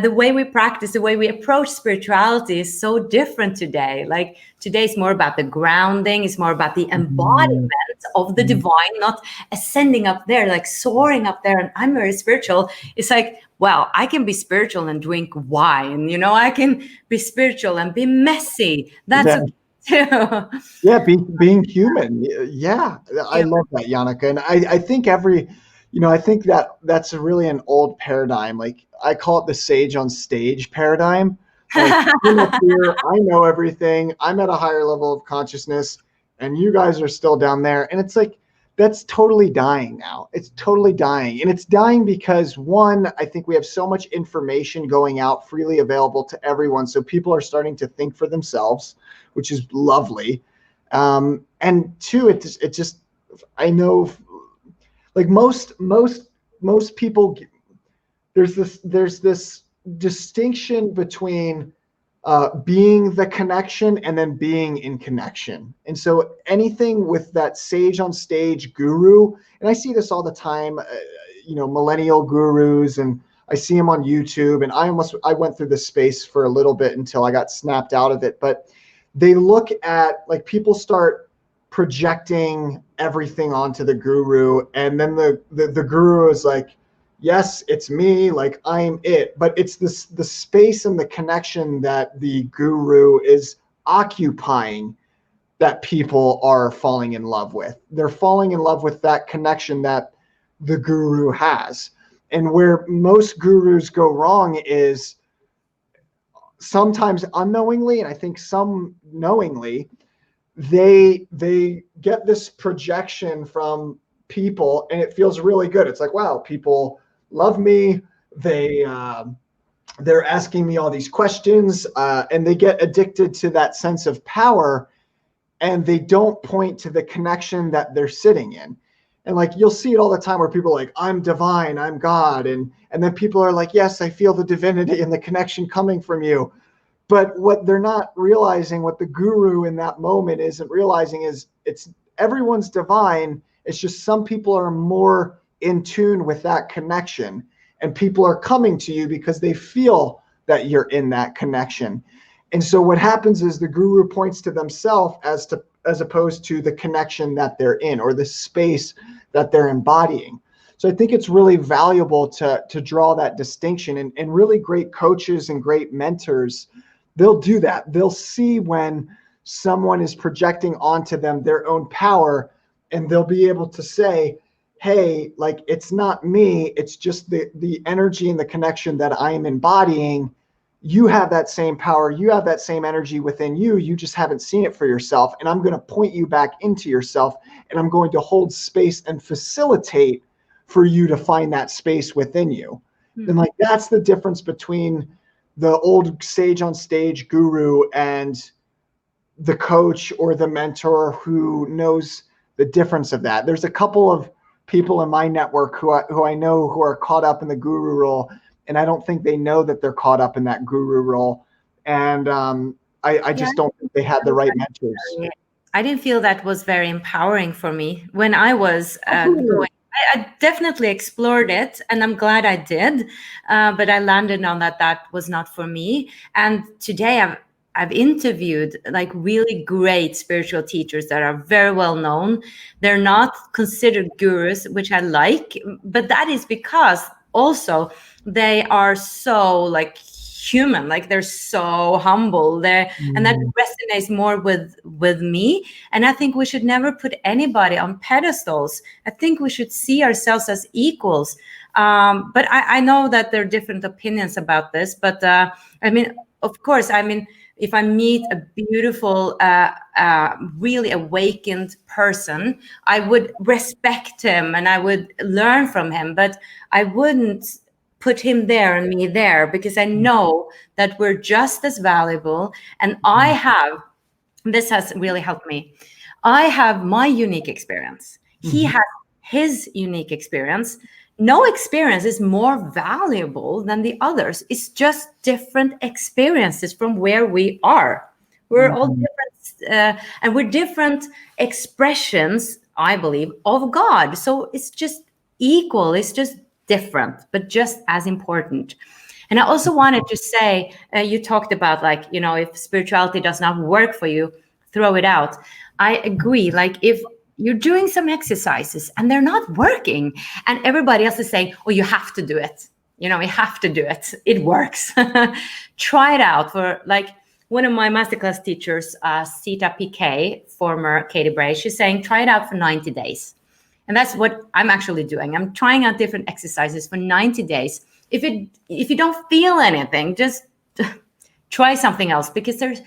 the way we practice, the way we approach spirituality is so different today. Like today is more about the grounding, it's more about the embodiment of the divine, not ascending up there, like soaring up there. And I'm very spiritual. It's like, well, I can be spiritual and drink wine, I can be spiritual and be messy. That's okay too. Yeah, being human. Yeah, I love that, Jannica. And I think I think that's really an old paradigm. Like I call it the sage on stage paradigm. Like, I'm up here, I know everything. I'm at a higher level of consciousness, and you guys are still down there. And it's like that's totally dying now. It's totally dying, and it's dying because one, I think we have so much information going out freely available to everyone, so people are starting to think for themselves, which is lovely. And two, it just I know, like most people, there's this distinction between being the connection and then being in connection. And so anything with that sage on stage guru, and I see this all the time, millennial gurus, and I see them on YouTube, and I went through this space for a little bit until I got snapped out of it. But they look at, like, people start projecting everything onto the guru, and then the guru is like, yes, it's me, like I'm it. But it's the space and the connection that the guru is occupying that people are falling in love with. They're falling in love with that connection that the guru has. And where most gurus go wrong is sometimes unknowingly, and I think some knowingly, they get this projection from people, and it feels really good. It's like, wow, people love me. They're asking me all these questions, and they get addicted to that sense of power, and they don't point to the connection that they're sitting in. And like, you'll see it all the time where people are like, I'm divine, I'm God. And then people are like, yes, I feel the divinity and the connection coming from you. But what they're not realizing, what the guru in that moment isn't realizing, is it's everyone's divine. It's just some people are more in tune with that connection, and people are coming to you because they feel that you're in that connection. And so what happens is the guru points to themselves as opposed to the connection that they're in, or the space that they're embodying. So I think it's really valuable to draw that distinction, and really great coaches and great mentors, they'll do that. They'll see when someone is projecting onto them their own power, and they'll be able to say, hey, like, it's not me, it's just the energy and the connection that I'm embodying. You have that same power, you have that same energy within you, you just haven't seen it for yourself. And I'm going to point you back into yourself, and I'm going to hold space and facilitate for you to find that space within you. Mm-hmm. And like, that's the difference between the old sage on stage guru and the coach or the mentor who knows the difference of that. There's a couple of people in my network who I know who are caught up in the guru role, and I don't think they know that they're caught up in that guru role. And I just don't think they had the right mentors. I didn't feel that was very empowering for me when I was going. I definitely explored it, and I'm glad I did. But I landed on that was not for me. And today I've interviewed like really great spiritual teachers that are very well known. They're not considered gurus, which I like, but that is because also they are so like human, like they're so humble and that resonates more with me. And I think we should never put anybody on pedestals. I think we should see ourselves as equals. But I know that there are different opinions about this, but I mean, of course, I mean, if I meet a beautiful, really awakened person, I would respect him and I would learn from him, but I wouldn't put him there and me there, because I know that we're just as valuable. And I have This has really helped me. I have my unique experience. He Mhm. has his unique experience. No experience is more valuable than the others. It's just different experiences from where we are. We're all Mhm. different, and we're different expressions, I believe, of God. So it's just equal. It's just different, but just as important. And I also wanted to say, you talked about, like, if spirituality does not work for you, throw it out. I agree. Like, if you're doing some exercises and they're not working, and everybody else is saying, oh, you have to do it. You have to do it. It works. Try it out. For like one of my masterclass teachers, Sita PK, former Katie Bray, she's saying, try it out for 90 days. And that's what I'm actually doing. I'm trying out different exercises for 90 days. If you don't feel anything, just try something else, because there's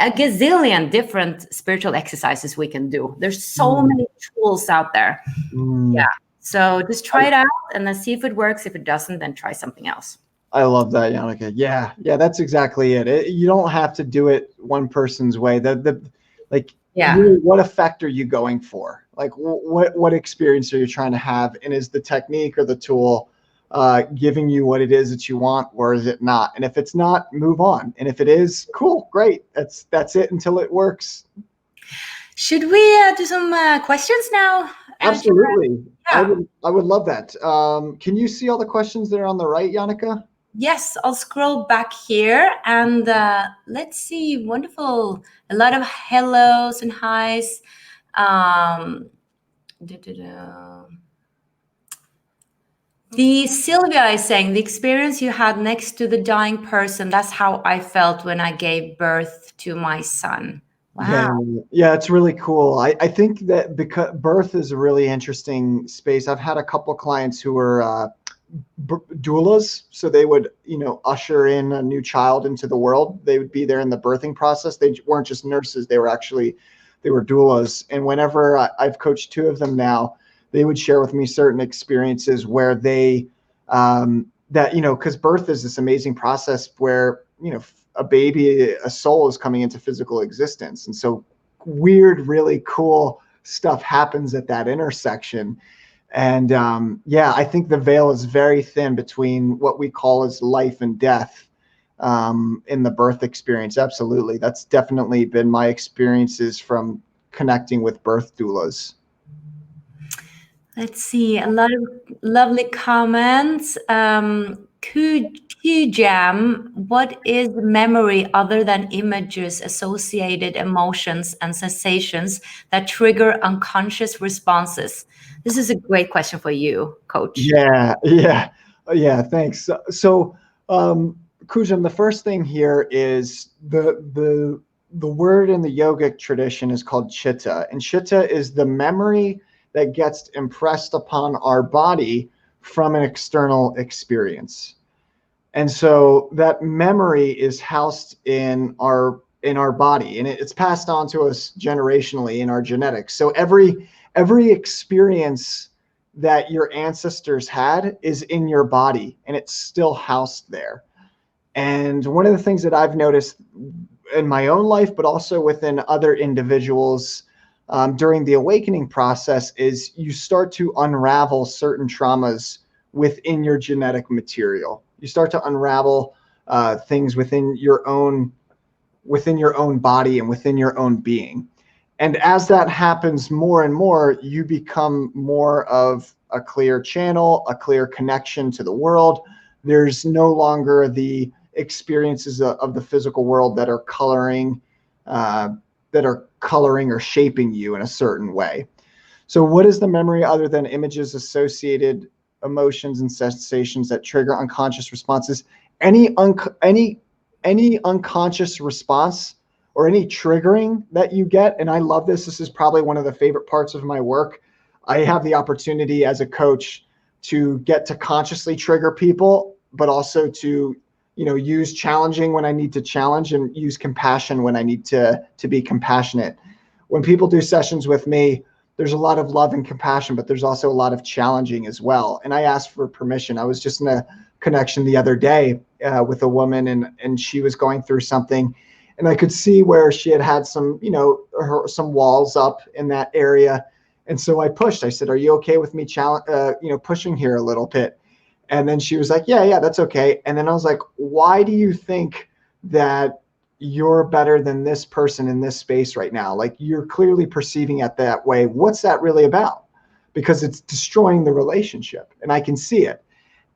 a gazillion different spiritual exercises we can do. There's so Mm. many tools out there. Yeah. Mm. So just try it out and then see if it works. If it doesn't, then try something else. I love that, Yannicka. Yeah, yeah, that's exactly it. You don't have to do it one person's way. Like, Yeah. really, what effect are you going for? Like, what experience are you trying to have? And is the technique or the tool giving you what it is that you want, or is it not? And if it's not, move on. And if it is, cool, great. That's it until it works. Should we do some questions now? Jared? Absolutely. Yeah. I would love that. Can you see all the questions there on the right, Yannicka? Yes, I'll scroll back here and let's see. Wonderful. A lot of hellos and highs. Um, da-da-da. The Sylvia is saying, the experience you had next to the dying person, that's how I felt when I gave birth to my son. Yeah, Wow. yeah, it's really cool. I think that because birth is a really interesting space. I've had a couple clients who were doulas, so they would, usher in a new child into the world. They would be there in the birthing process. They weren't just nurses; they were doulas. And whenever I've coached two of them now, they would share with me certain experiences where they, that because birth is this amazing process where a baby, a soul is coming into physical existence, and so weird, really cool stuff happens at that intersection. And yeah, I think the veil is very thin between what we call as life and death in the birth experience. Absolutely. That's definitely been my experiences from connecting with birth doulas. Let's see. A lot of lovely comments. Jam, what is memory other than images, associated emotions, and sensations that trigger unconscious responses? This is a great question for you, coach. Yeah, yeah, yeah. Thanks. Kujam, the first thing here is the word in the yogic tradition is called chitta, and chitta is the memory that gets impressed upon our body from an external experience. And so that memory is housed in our body, and it's passed on to us generationally in our genetics. So every experience that your ancestors had is in your body, and it's still housed there. And one of the things that I've noticed in my own life, but also within other individuals during the awakening process, is you start to unravel certain traumas within your genetic material. You start to unravel things within your own body and within your own being. And as that happens more and more, you become more of a clear channel, a clear connection to the world. There's no longer the experiences of the physical world that are coloring or shaping you in a certain way. So what is the memory other than images, associated emotions, and sensations that trigger unconscious responses? Any unconscious response or any triggering that you get, and I love this. This is probably one of the favorite parts of my work. I have the opportunity as a coach to get to consciously trigger people, but also to use challenging when I need to challenge, and use compassion when I need to be compassionate. When people do sessions with me, there's a lot of love and compassion, but there's also a lot of challenging as well. And I asked for permission. I was just in a connection the other day with a woman, and she was going through something, And I could see where she had some, some walls up in that area. And so I pushed. I said, "Are you okay with me pushing here a little bit?" And then she was like, "Yeah, that's okay." And then I was like, "Why do you think that you're better than this person in this space right now? Like, you're clearly perceiving it that way. What's that really about? Because it's destroying the relationship, and I can see it."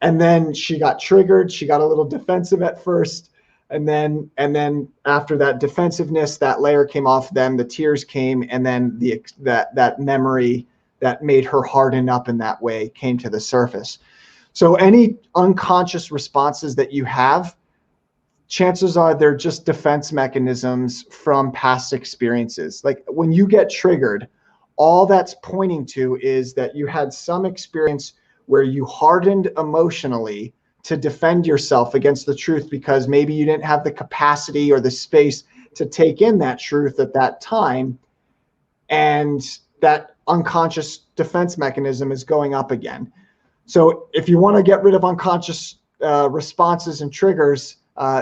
And then she got triggered. She got a little defensive at first. And then after that defensiveness, that layer came off, then the tears came, and then that memory that made her harden up in that way came to the surface. So any unconscious responses that you have, chances are they're just defense mechanisms from past experiences. Like when you get triggered, all that's pointing to is that you had some experience where you hardened emotionally to defend yourself against the truth, because maybe you didn't have the capacity or the space to take in that truth at that time. And that unconscious defense mechanism is going up again. So if you want to get rid of unconscious responses and triggers,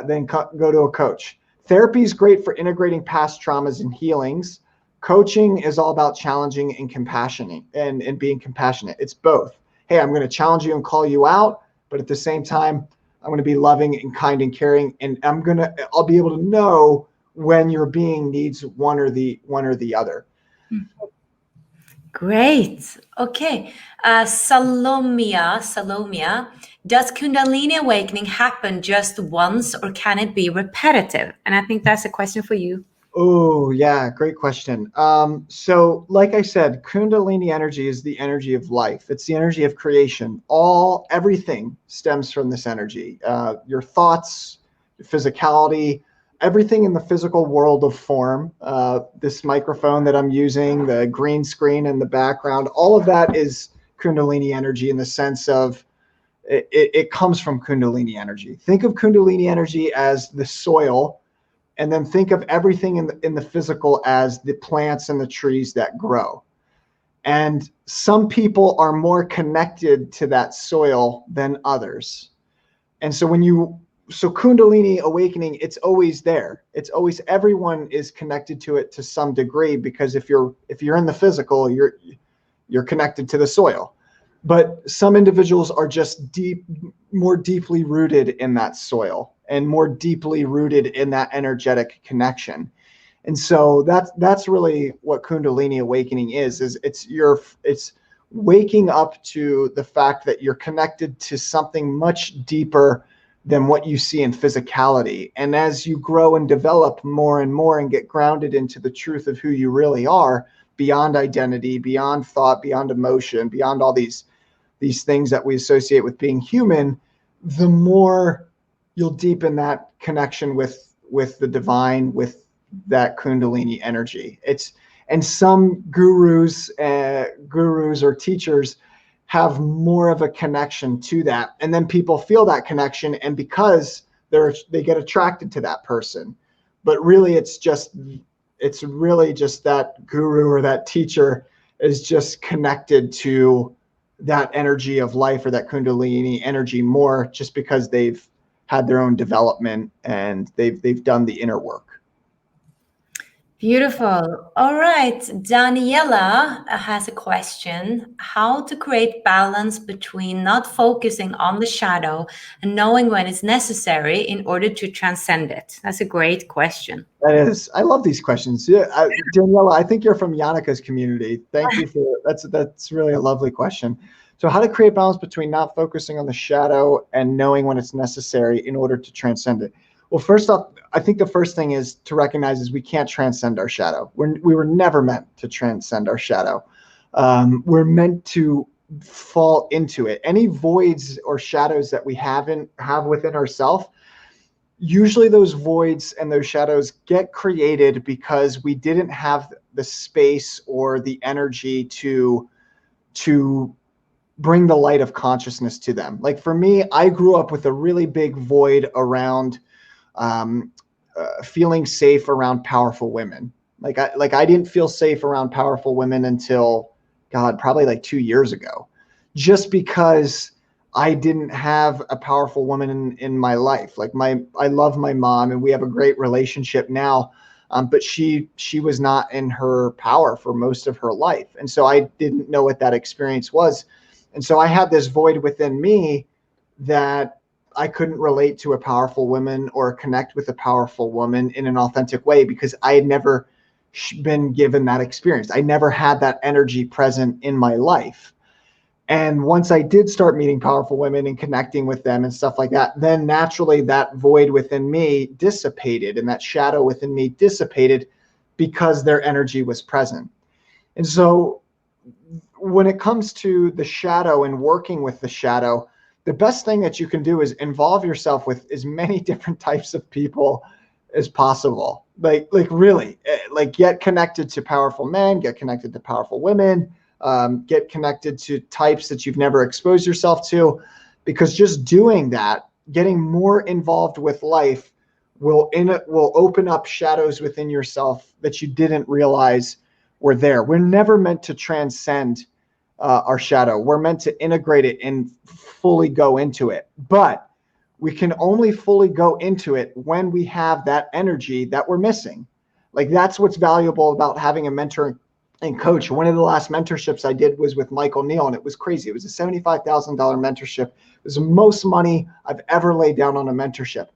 then go to a coach. Therapy is great for integrating past traumas and healings. Coaching is all about challenging and compassionate and being compassionate. It's both. Hey, I'm going to challenge you and call you out, but at the same time, I'm going to be loving and kind and caring, and I'll be able to know when your being needs one or the other. Great. Okay. Salomia, does Kundalini awakening happen just once, or can it be repetitive? And I think that's a question for you. Oh, yeah, great question. So like I said, Kundalini energy is the energy of life. It's the energy of creation. Everything stems from this energy. Your thoughts, your physicality, everything in the physical world of form, this microphone that I'm using, the green screen in the background, all of that is Kundalini energy, in the sense of it comes from Kundalini energy. Think of Kundalini energy as the soil, and then think of everything in the physical as the plants and the trees that grow. And some people are more connected to that soil than others. And so Kundalini awakening, it's always there. It's always, everyone is connected to it to some degree, because if you're in the physical, you're connected to the soil. But some individuals are just more deeply rooted in that soil, and more deeply rooted in that energetic connection. And so that's really what Kundalini awakening is it's waking up to the fact that you're connected to something much deeper than what you see in physicality. And as you grow and develop more and more and get grounded into the truth of who you really are, beyond identity, beyond thought, beyond emotion, beyond all these things that we associate with being human, the more you'll deepen that connection with the divine, with that Kundalini energy. And some gurus or teachers have more of a connection to that, and then people feel that connection, and because they get attracted to that person. But really, it's really just that guru or that teacher is just connected to that energy of life, or that Kundalini energy, more just because they've had their own development and they've done the inner work. Beautiful. All right. Daniela has a question. How to create balance between not focusing on the shadow and knowing when it's necessary in order to transcend it? That's a great question. That is. I love these questions. Yeah, Daniela, I think you're from Jannika's community. Thank you for that's really a lovely question. So how to create balance between not focusing on the shadow and knowing when it's necessary in order to transcend it. Well, first off, I think the first thing is to recognize is we can't transcend our shadow. We were never meant to transcend our shadow. We're meant to fall into it. Any voids or shadows that we have within ourselves, usually those voids and those shadows get created because we didn't have the space or the energy to bring the light of consciousness to them. Like for me, I grew up with a really big void around feeling safe around powerful women. Like I didn't feel safe around powerful women until, God, probably like 2 years ago, just because I didn't have a powerful woman in my life. Like I love my mom and we have a great relationship now. But she was not in her power for most of her life. And so I didn't know what that experience was. And so I had this void within me that I couldn't relate to a powerful woman or connect with a powerful woman in an authentic way because I had never been given that experience. I never had that energy present in my life. And once I did start meeting powerful women and connecting with them and stuff like that, then naturally that void within me dissipated and that shadow within me dissipated because their energy was present. And so when it comes to the shadow and working with the shadow, the best thing that you can do is involve yourself with as many different types of people as possible. Like really, like get connected to powerful men, get connected to powerful women, get connected to types that you've never exposed yourself to, because just doing that, getting more involved with life will open up shadows within yourself that you didn't realize were there. We're never meant to transcend our shadow. We're meant to integrate it and fully go into it. But we can only fully go into it when we have that energy that we're missing. Like that's what's valuable about having a mentor and coach. One of the last mentorships I did was with Michael Neal, and it was crazy. It was a $75,000 mentorship. It was the most money I've ever laid down on a mentorship.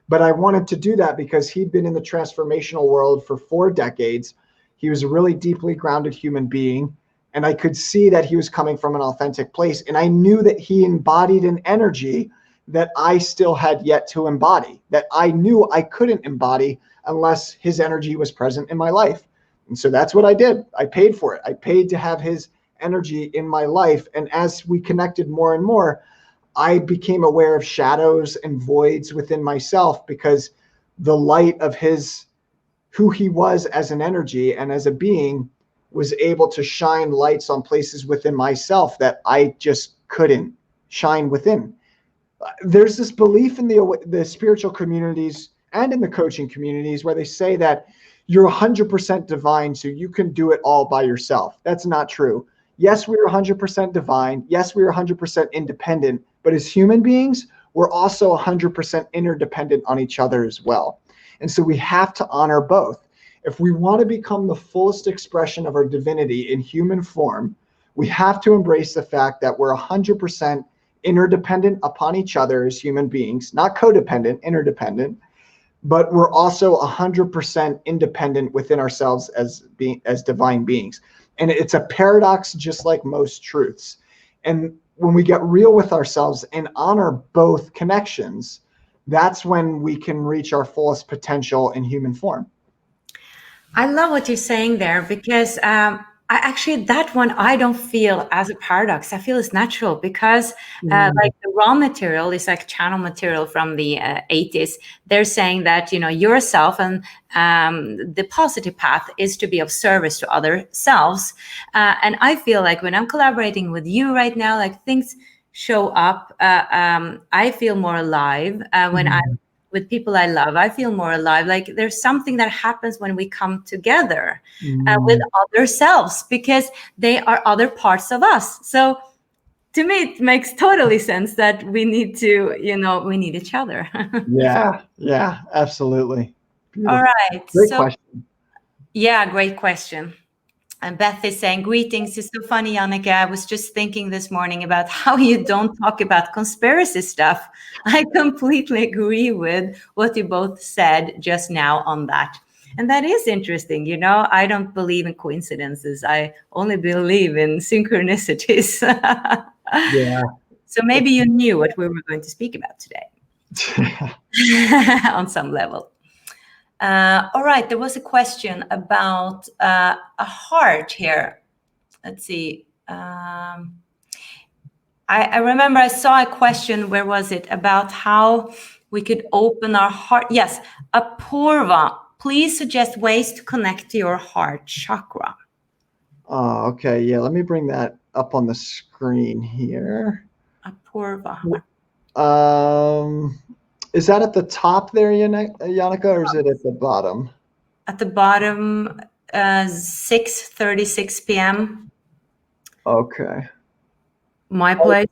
But I wanted to do that because he'd been in the transformational world for 4 decades. He was a really deeply grounded human being. And I could see that he was coming from an authentic place. And I knew that he embodied an energy that I still had yet to embody, that I knew I couldn't embody unless his energy was present in my life. And so that's what I did. I paid for it. I paid to have his energy in my life. And as we connected more and more, I became aware of shadows and voids within myself because the light of who he was as an energy and as a being was able to shine lights on places within myself that I just couldn't shine within. There's this belief in the spiritual communities and in the coaching communities where they say that you're 100% divine, so you can do it all by yourself. That's not true. Yes, we're 100% divine. Yes, we're 100% independent. But as human beings, we're also 100% interdependent on each other as well. And so we have to honor both. If we want to become the fullest expression of our divinity in human form, we have to embrace the fact that we're 100% interdependent upon each other as human beings, not codependent, interdependent, but we're also 100% independent within ourselves as divine beings. And it's a paradox, just like most truths. And when we get real with ourselves and honor both connections, that's when we can reach our fullest potential in human form. I love what you're saying there because that one I don't feel as a paradox. I feel it's natural because like the raw material is like channel material from the 80s. They're saying that, yourself and the positive path is to be of service to other selves. And I feel like when I'm collaborating with you right now, like things show up. I feel more alive when I'm with people I love. I feel more alive. Like there's something that happens when we come together with other selves because they are other parts of us. So to me, it makes totally sense that we need to, we need each other. Yeah, absolutely. Beautiful. All right. Great question. Yeah, great question. And Beth is saying, greetings. It's so funny, Annika. I was just thinking this morning about how you don't talk about conspiracy stuff. I completely agree with what you both said just now on that. And that is interesting. I don't believe in coincidences. I only believe in synchronicities. Yeah. So maybe you knew what we were going to speak about today on some level. All right, there was a question about a heart here. Let's see. I remember I saw a question, where was it? About how we could open our heart. Yes, Apurva, please suggest ways to connect to your heart chakra. Oh, okay. Yeah, let me bring that up on the screen here. Apurva. Is that at the top there, Yannicka, or is it at the bottom? At the bottom, 6:36 p.m. Okay. My place.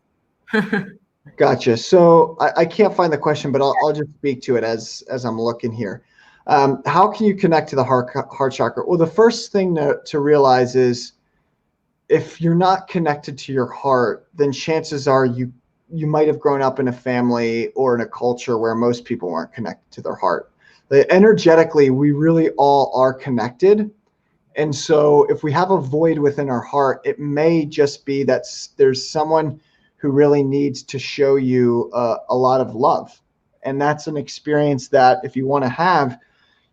Gotcha. So I can't find the question, but I'll just speak to it as I'm looking here. How can you connect to the heart chakra? Well, the first thing to realize is if you're not connected to your heart, then chances are you might have grown up in a family or in a culture where most people weren't connected to their heart. Energetically, we really all are connected. And so if we have a void within our heart, it may just be that there's someone who really needs to show you a lot of love. And that's an experience that if you want to have,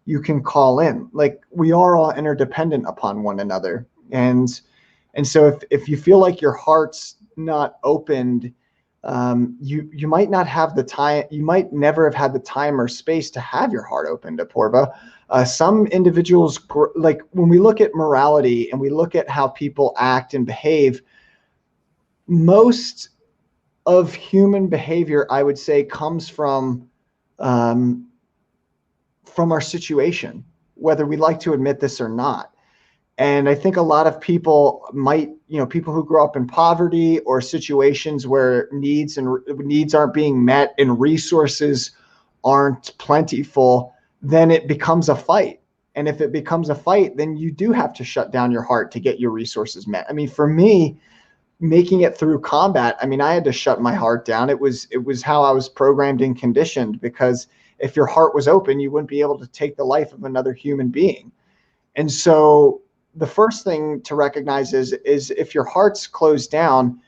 you can call in. Like we are all interdependent upon one another. And so if you feel like your heart's not opened, you might not have the time, you might never have had the time or space to have your heart opened, Apoorva. Some individuals, like when we look at morality and we look at how people act and behave, most of human behavior, I would say, comes um, from our situation, whether we like to admit this or not. And I think a lot of people might, people who grow up in poverty or situations where needs aren't being met and resources aren't plentiful, then it becomes a fight. And if it becomes a fight, then you do have to shut down your heart to get your resources met. I mean, for me, making it through combat, I mean, I had to shut my heart down. It was how I was programmed and conditioned, because if your heart was open, you wouldn't be able to take the life of another human being. And so the first thing to recognize is if your heart's closed down,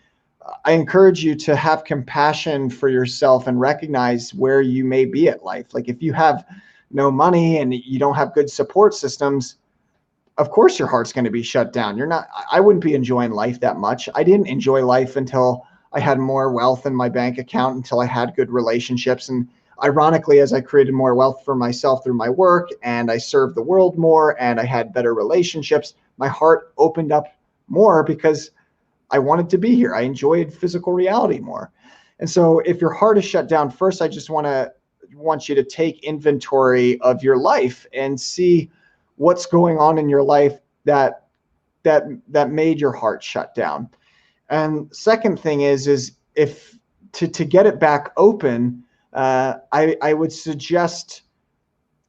I encourage you to have compassion for yourself and recognize where you may be at life. Like if you have no money and you don't have good support systems, of course your heart's going to be shut down. I wouldn't be enjoying life that much. I didn't enjoy life until I had more wealth in my bank account, until I had good relationships. And ironically, as I created more wealth for myself through my work and I served the world more and I had better relationships, my heart opened up more because I wanted to be here. I enjoyed physical reality more. And so if your heart is shut down, first, I just want you to take inventory of your life and see what's going on in your life that made your heart shut down. And second thing is if to get it back open, I would suggest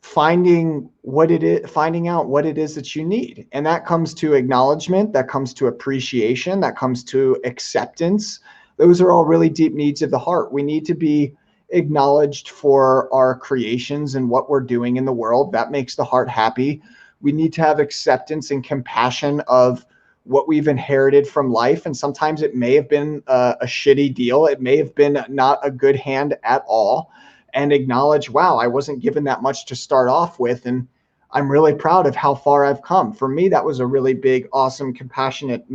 finding out what it is that you need. And that comes to acknowledgement, that comes to appreciation, that comes to acceptance. Those are all really deep needs of the heart. We need to be acknowledged for our creations and what we're doing in the world. That makes the heart happy. We need to have acceptance and compassion of what we've inherited from life. And sometimes it may have been a shitty deal. It may have been not a good hand at all. And acknowledge, wow, I wasn't given that much to start off with. And I'm really proud of how far I've come. For me, that was a really big, awesome, compassionate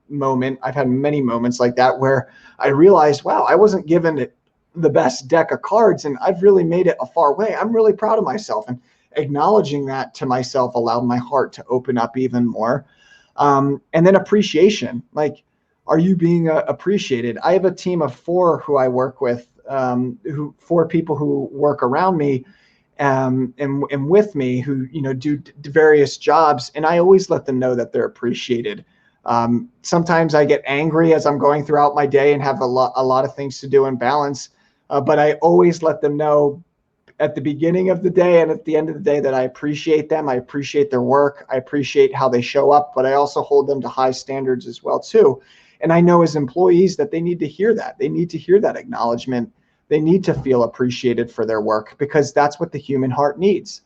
moment. I've had many moments like that where I realized, wow, I wasn't given the best deck of cards and I've really made it a far way. I'm really proud of myself. And acknowledging that to myself allowed my heart to open up even more. And then appreciation, like, are you being appreciated? I have a team of 4 who I work with, 4 people who work around me and with me, who do various jobs, and I always let them know that they're appreciated. Sometimes I get angry as I'm going throughout my day and have a lot of things to do and balance, but I always let them know at the beginning of the day and at the end of the day that I appreciate them. I appreciate their work. I appreciate how they show up, but I also hold them to high standards as well too. And I know as employees that they need to hear that. They need to hear that acknowledgement. They need to feel appreciated for their work, because that's what the human heart needs.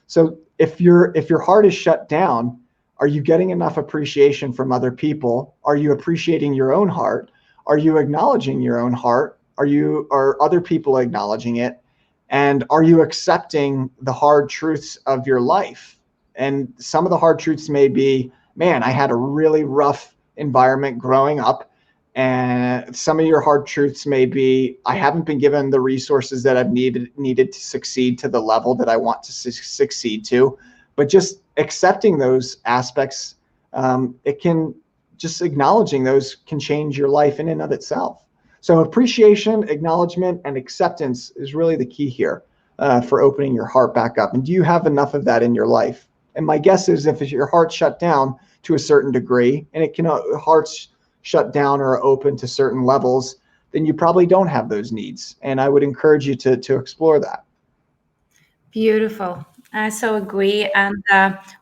So if your heart is shut down, are you getting enough appreciation from other people? Are you appreciating your own heart? Are you acknowledging your own heart? Are other people acknowledging it? And are you accepting the hard truths of your life? And some of the hard truths may be, man, I had a really rough environment growing up. And some of your hard truths may be, I haven't been given the resources that I've needed to succeed to the level that I want to succeed to. But just accepting those aspects, it can just acknowledging those can change your life in and of itself. So appreciation, acknowledgement, and acceptance is really the key here for opening your heart back up. And do you have enough of that in your life? And my guess is if your heart's shut down to a certain degree, and hearts shut down or open to certain levels, then you probably don't have those needs. And I would encourage you to explore that. Beautiful. I so agree. And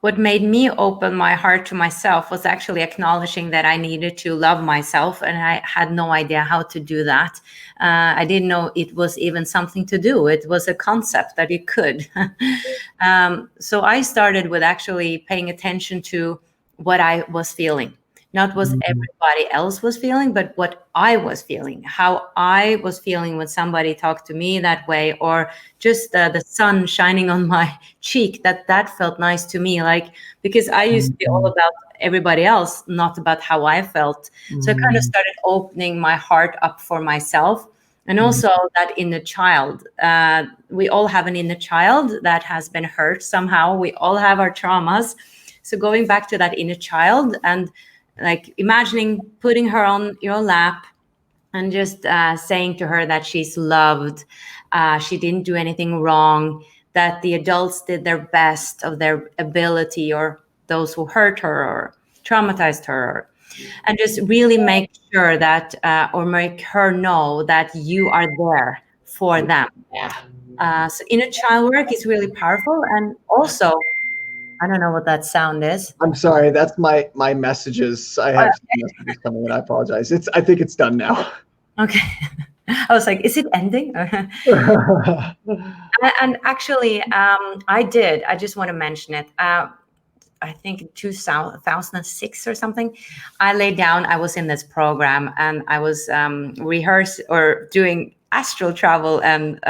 what made me open my heart to myself was actually acknowledging that I needed to love myself. And I had no idea how to do that. I didn't know it was even something to do. It was a concept that you could. So I started with actually paying attention to what I was feeling. Not what everybody else was feeling, but what I was feeling, how I was feeling when somebody talked to me that way, or just the sun shining on my cheek, that felt nice to me. Like, because I used to be all about everybody else, not about how I felt. So I kind of started opening my heart up for myself. And also that inner child. We all have an inner child that has been hurt somehow. We all have our traumas. So going back to that inner child and like imagining putting her on your lap and just saying to her that she's loved, she didn't do anything wrong, that the adults did their best of their ability, or those who hurt her or traumatized her, and just really make sure that or make her know that you are there for them. So inner child work is really powerful. And also, I don't know what that sound is. I'm sorry, that's my messages. I have some messages coming in. I apologize. I think it's done now. Okay. I was like, is it ending? And actually, I just want to mention it. I think in 2006 or something, I laid down, I was in this program and I was rehearsed or doing astral travel and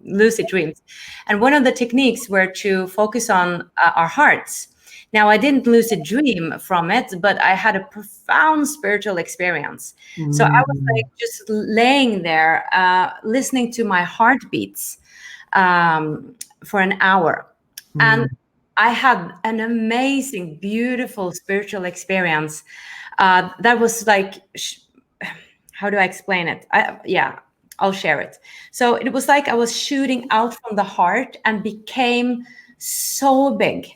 lucid dreams. And one of the techniques were to focus on our hearts. Now, I didn't lucid dream from it, but I had a profound spiritual experience. So I was like just laying there, listening to my heartbeats for an hour. And I had an amazing, beautiful spiritual experience. That was like, how do I explain it? I'll share it. So it was like I was shooting out from the heart and became so big,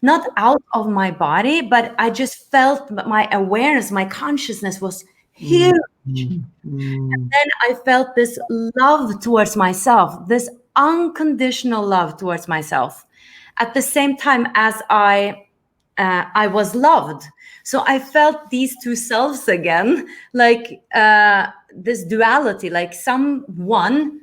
not out of my body, but I just felt my awareness, my consciousness was huge. And then I felt this love towards myself, this unconditional love towards myself, at the same time as I was loved. So I felt these two selves again, like this duality, like someone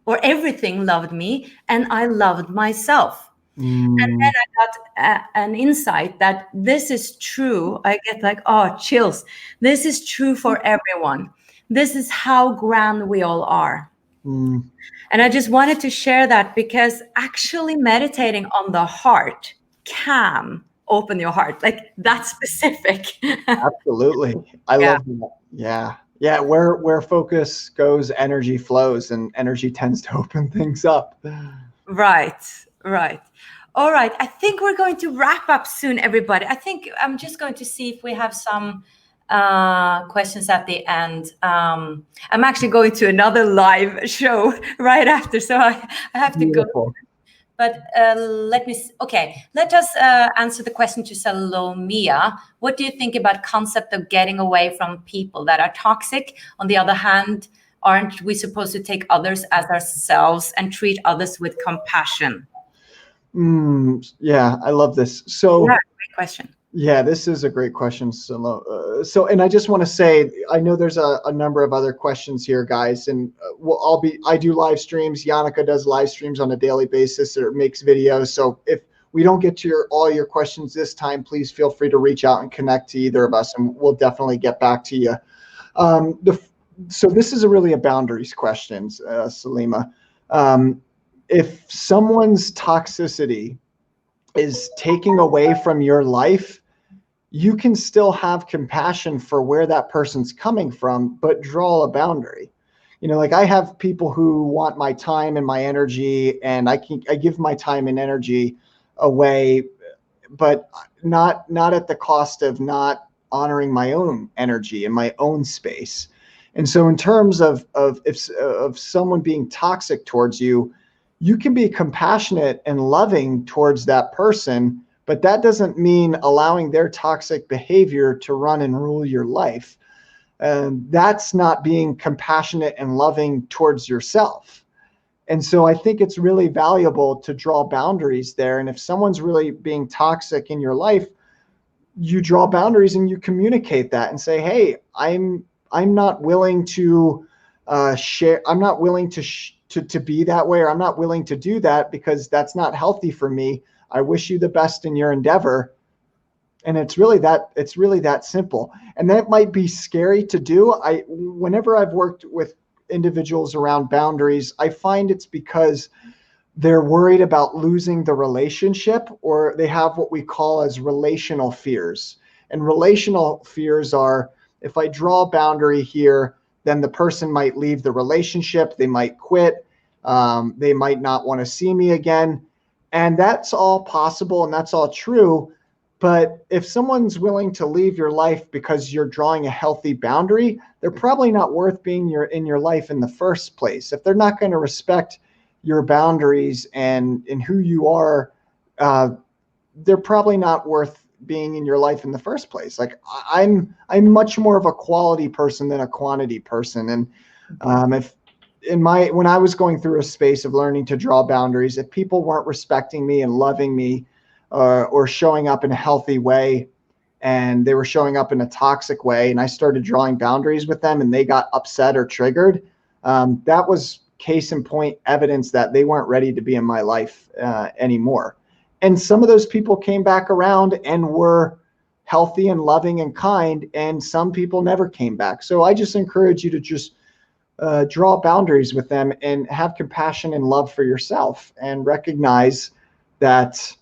or everything loved me and I loved myself. And then I got an insight that this is true. I get like, oh, chills. This is true for everyone. This is how grand we all are. And I just wanted to share that because actually meditating on the heart can open your heart, like that's specific. Absolutely. I love that. Yeah. Where focus goes, energy flows, and energy tends to open things up. Right. All right. I think we're going to wrap up soon, everybody. I think I'm just going to see if we have some questions at the end. I'm actually going to another live show right after, so I have to go. But let us answer the question to Salomia. What do you think about concept of getting away from people that are toxic? On the other hand, aren't we supposed to take others as ourselves and treat others with compassion? Yeah, I love this. So, yeah, great question. Yeah, this is a great question. So, and I just want to say, I know there's a number of other questions here, guys, and I do live streams. Yannicka does live streams on a daily basis or makes videos. So if we don't get to all your questions this time, please feel free to reach out and connect to either of us, and we'll definitely get back to you. So this is really a boundaries question, Salima. If someone's toxicity is taking away from your life, you can still have compassion for where that person's coming from, but draw a boundary. Like I have people who want my time and my energy, and I give my time and energy away, but not at the cost of not honoring my own energy and my own space. And so in terms of someone being toxic towards you, you can be compassionate and loving towards that person, but that doesn't mean allowing their toxic behavior to run and rule your life. And that's not being compassionate and loving towards yourself. And so I think it's really valuable to draw boundaries there. And if someone's really being toxic in your life, you draw boundaries and you communicate that and say, hey, I'm not willing to share. I'm not willing to be that way, or I'm not willing to do that because that's not healthy for me. I wish you the best in your endeavor. And it's really that simple. And that might be scary to do. Whenever I've worked with individuals around boundaries, I find it's because they're worried about losing the relationship, or they have what we call as relational fears. And relational fears are, if I draw a boundary here, then the person might leave the relationship, they might quit, they might not want to see me again. And that's all possible and that's all true. But if someone's willing to leave your life because you're drawing a healthy boundary, they're probably not worth being in your life in the first place. If they're not going to respect your boundaries and who you are, they're probably not worth being in your life in the first place. Like I'm much more of a quality person than a quantity person. And when I was going through a space of learning to draw boundaries, if people weren't respecting me and loving me, or showing up in a healthy way, and they were showing up in a toxic way, and I started drawing boundaries with them and they got upset or triggered, that was case in point evidence that they weren't ready to be in my life anymore. And some of those people came back around and were healthy and loving and kind, and some people never came back. So I just encourage you to just draw boundaries with them and have compassion and love for yourself, and recognize that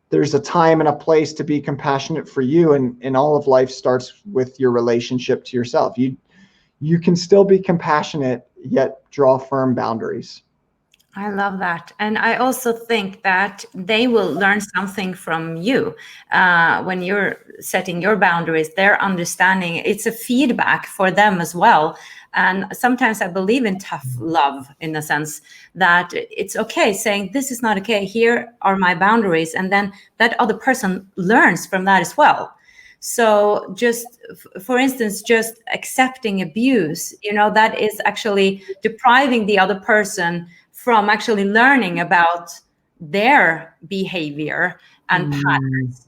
there's a time and a place to be compassionate for you, and all of life starts with your relationship to yourself. You can still be compassionate, yet draw firm boundaries. I love that. And I also think that they will learn something from you when you're setting your boundaries. They're understanding, it's a feedback for them as well. And sometimes I believe in tough love, in the sense that it's okay saying, this is not okay, here are my boundaries. And then that other person learns from that as well. So just, for instance, just accepting abuse, that is actually depriving the other person from actually learning about their behavior and patterns.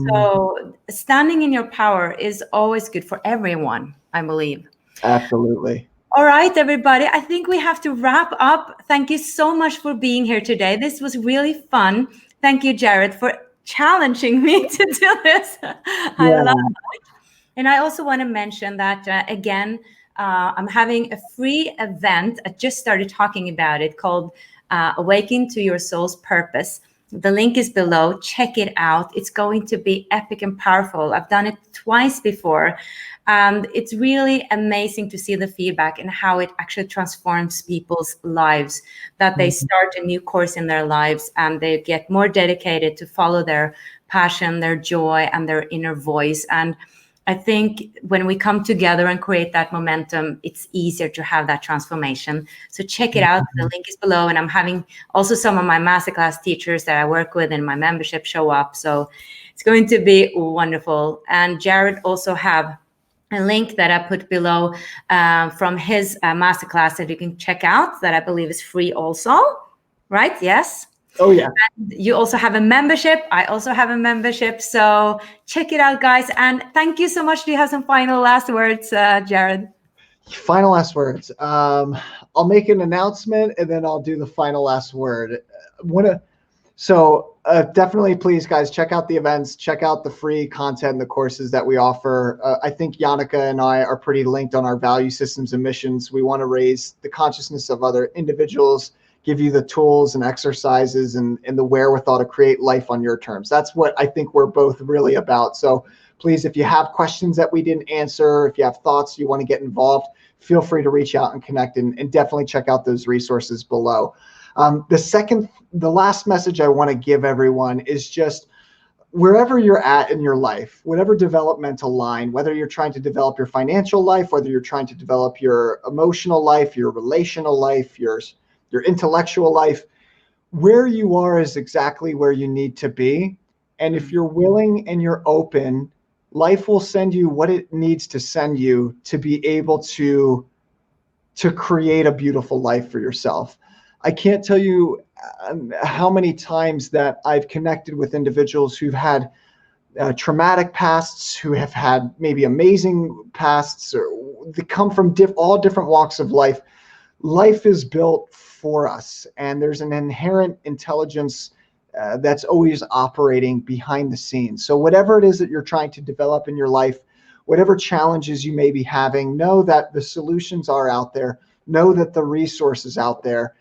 So standing in your power is always good for everyone, I believe. Absolutely. All right, everybody. I think we have to wrap up. Thank you so much for being here today. This was really fun. Thank you, Jared, for challenging me to do this. I love it. And I also want to mention that, again, I'm having a free event. I just started talking about it, called Awaken to Your Soul's Purpose. The link is below. Check it out. It's going to be epic and powerful. I've done it twice before. And it's really amazing to see the feedback and how it actually transforms people's lives, that they start a new course in their lives and they get more dedicated to follow their passion, their joy, and their inner voice. And I think when we come together and create that momentum, it's easier to have that transformation. So check it out. The link is below. And I'm having also some of my masterclass teachers that I work with in my membership show up. So it's going to be wonderful. And Jared also have a link that I put below from his masterclass that you can check out, that I believe is free also, right? Yes. Oh, yeah. And you also have a membership. I also have a membership. So check it out, guys. And thank you so much. Do you have some final last words, Jared? Final last words. I'll make an announcement and then I'll do the final last word. Definitely, please, guys, check out the events, check out the free content and the courses that we offer. I think Jannica and I are pretty linked on our value systems and missions. We want to raise the consciousness of other individuals, give you the tools and exercises and the wherewithal to create life on your terms. That's what I think we're both really about. So please, if you have questions that we didn't answer, if you have thoughts, you want to get involved, feel free to reach out and connect, and definitely check out those resources below. The last message I want to give everyone is just, wherever you're at in your life, whatever developmental line, whether you're trying to develop your financial life, whether you're trying to develop your emotional life, your relational life, your intellectual life, where you are is exactly where you need to be. And if you're willing and you're open, life will send you what it needs to send you to be able to create a beautiful life for yourself. I can't tell you how many times that I've connected with individuals who've had traumatic pasts, who have had maybe amazing pasts, or they come from all different walks of life. Life is built for us, and there's an inherent intelligence that's always operating behind the scenes. So whatever it is that you're trying to develop in your life, whatever challenges you may be having, know that the solutions are out there. Know that the resources out there.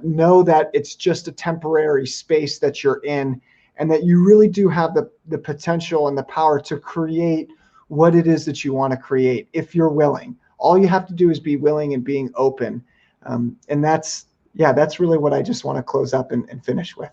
Know that it's just a temporary space that you're in, and that you really do have the potential and the power to create what it is that you want to create if you're willing. All you have to do is be willing and being open. And that's really what I just want to close up and finish with.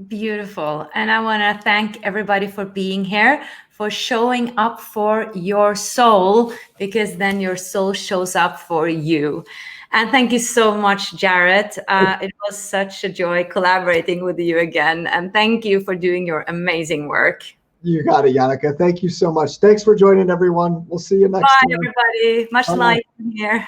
Beautiful. And I want to thank everybody for being here, for showing up for your soul, because then your soul shows up for you. And thank you so much, Jared. It was such a joy collaborating with you again. And thank you for doing your amazing work. You got it, Yannicka. Thank you so much. Thanks for joining, everyone. We'll see you next time. Bye, everybody. Much light in here.